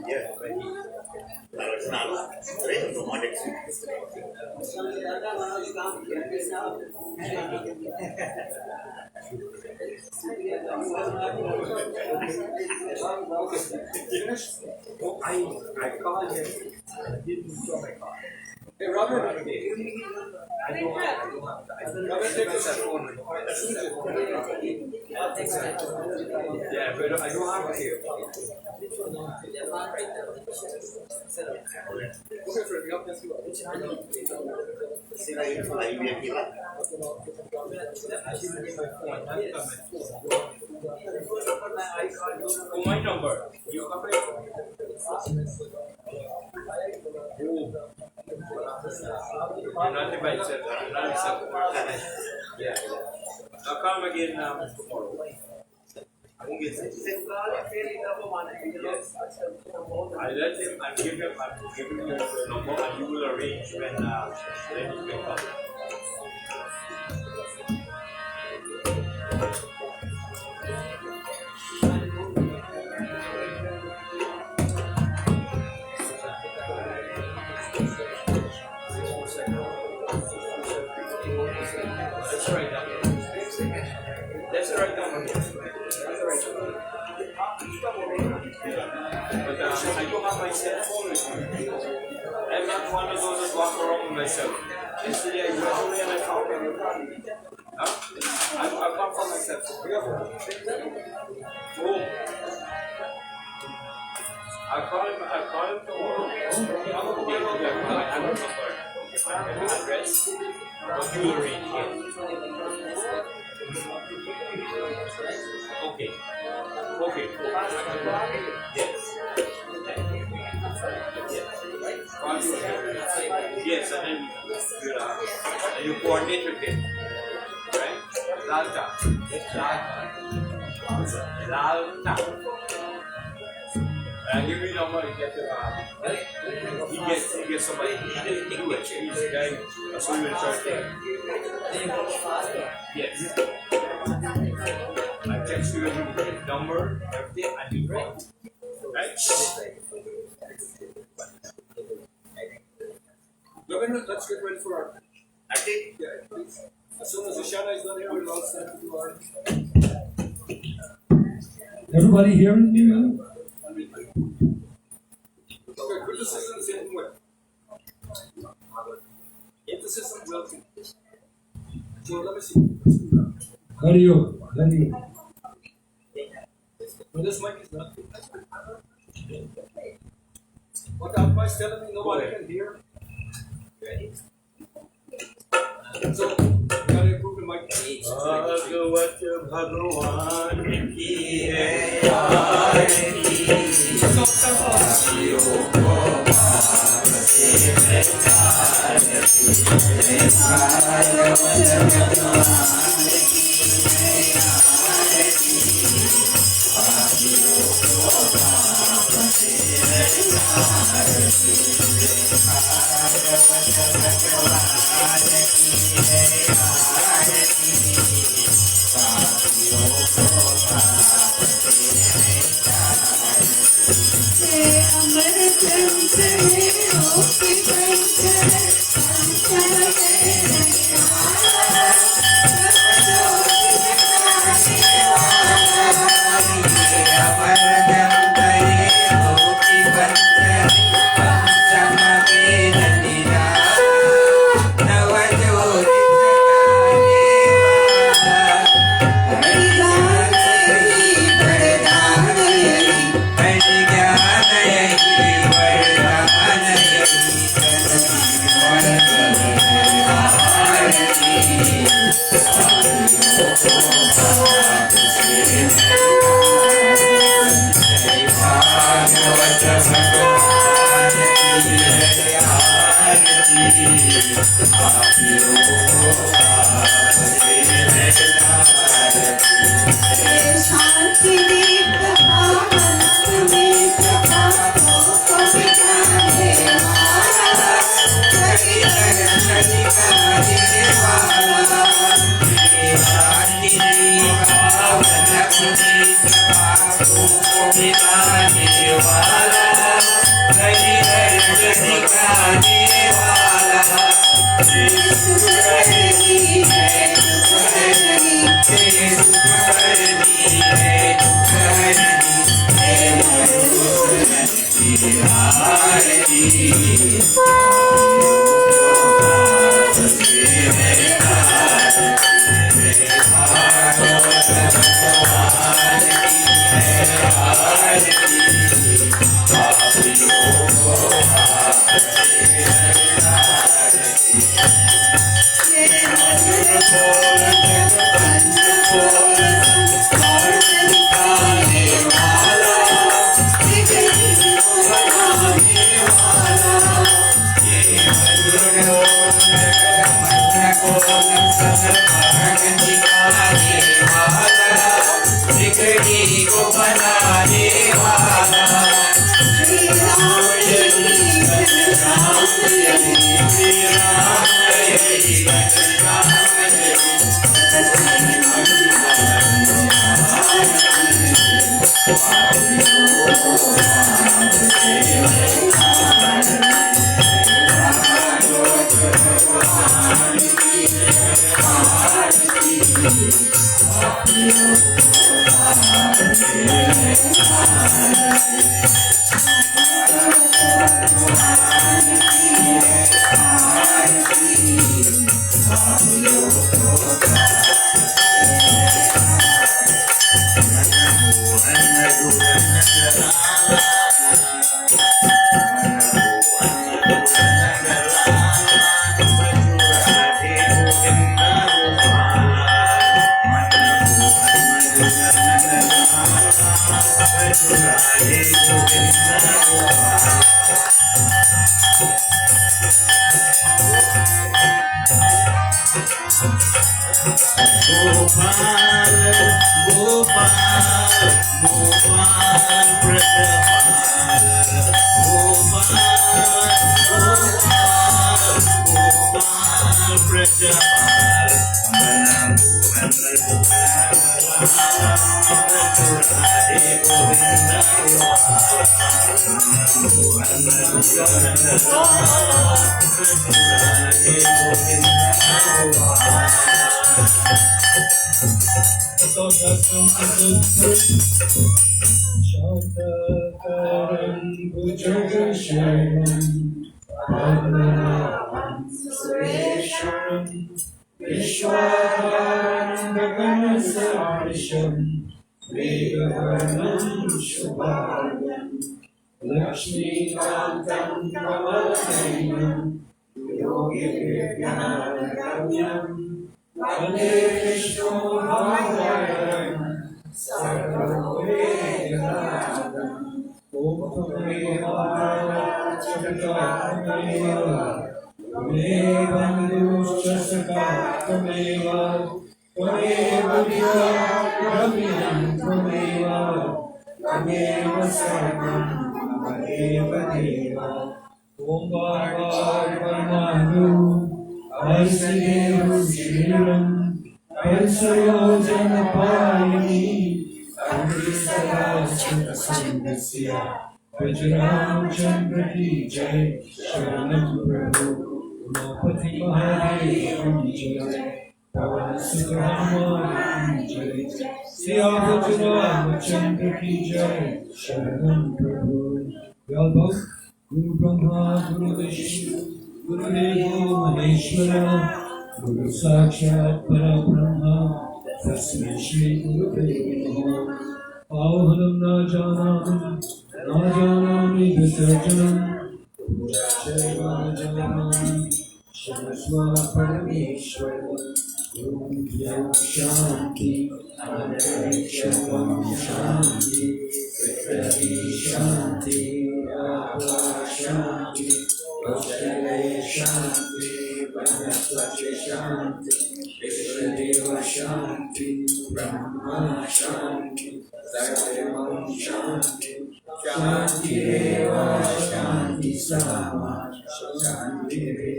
Yeah, but it's not very romantic. I called him. I didn't show my car. Hey, Robert. I don't have. Robert, take this phone. Yeah, but I don't have it here. Okay, friend, we have to see. Oh, my number. You have it? Not the bike set. Yeah. I'll come again tomorrow. I won't get it. I let him and give him your number and you will arrange when he can come. That's right. That's the right number. That's the right number. But I don't have my cell phone with me. I'm not one of those that walk around with myself. Yesterday I went away and I found him. I'll come for myself. Oh. I'll call him tomorrow. I don't know my address. But you will arrange it. Okay. Okay. Yes. Yes, and then you coordinate with him. Right? Lalta. And give me number, he gets somebody. He do it. He's the guy. So you in charge there. Yes. I text you his number, everything, and you call. Right? Let's get ready for our acting. Yeah, please. As soon as Ishana is done here, we'll all start to do our. Everybody hearing me now? Okay, put the system the same way. Get the system working. So let me see. Hurry up. But this mic is not. What the advice telling me nobody can hear? Ready? So, you gotta improve the mic. Shanti Shantakaram Bhujagasharam Padmanabham Suresharam Vishwakaram Gaganasarisham Vegavarnam Shubhadam Lakshmikantam Kamalanayam Yogivyam Vande Vishnu Bhagaram Sarvabhuvedam Om Tameva Chakatameva Tameva Niruscha Sakatameva Tameva Vyam Tameva Tameva Sarvam Tameva Deva Om Bhagavanu Arsadevu Shriram Parsayojana Payani Amrisara Sandasya Vajram Chandra Ki Jai Sharanam Prabhu Umapati Mahadev Ki Jai Pavan Subrahma Ki Jai Siya Vajram Chandra Ki Jai Sharanam Prabhu. We all bow. Guru Brahma, Guru Vishnu, Guru Devo Maheshwara, Guru Sakshat Parabrahma, Tasmai Shri Guru Namaha. Ahoham na janami visarjanam, Pujachaiva na janami, Shanasva Parameshwara, Om Yam Shanti, Antarisha Shanti, Prithvi Shanti, Apa Shanti, Vaishale Shanti, Vanaspati Shanti, Ishvardeva Shanti, Brahma Shanti, Sarvam Shanti, Shanti Deva Shanti Sama, Shanti Devi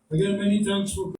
Again, many thanks for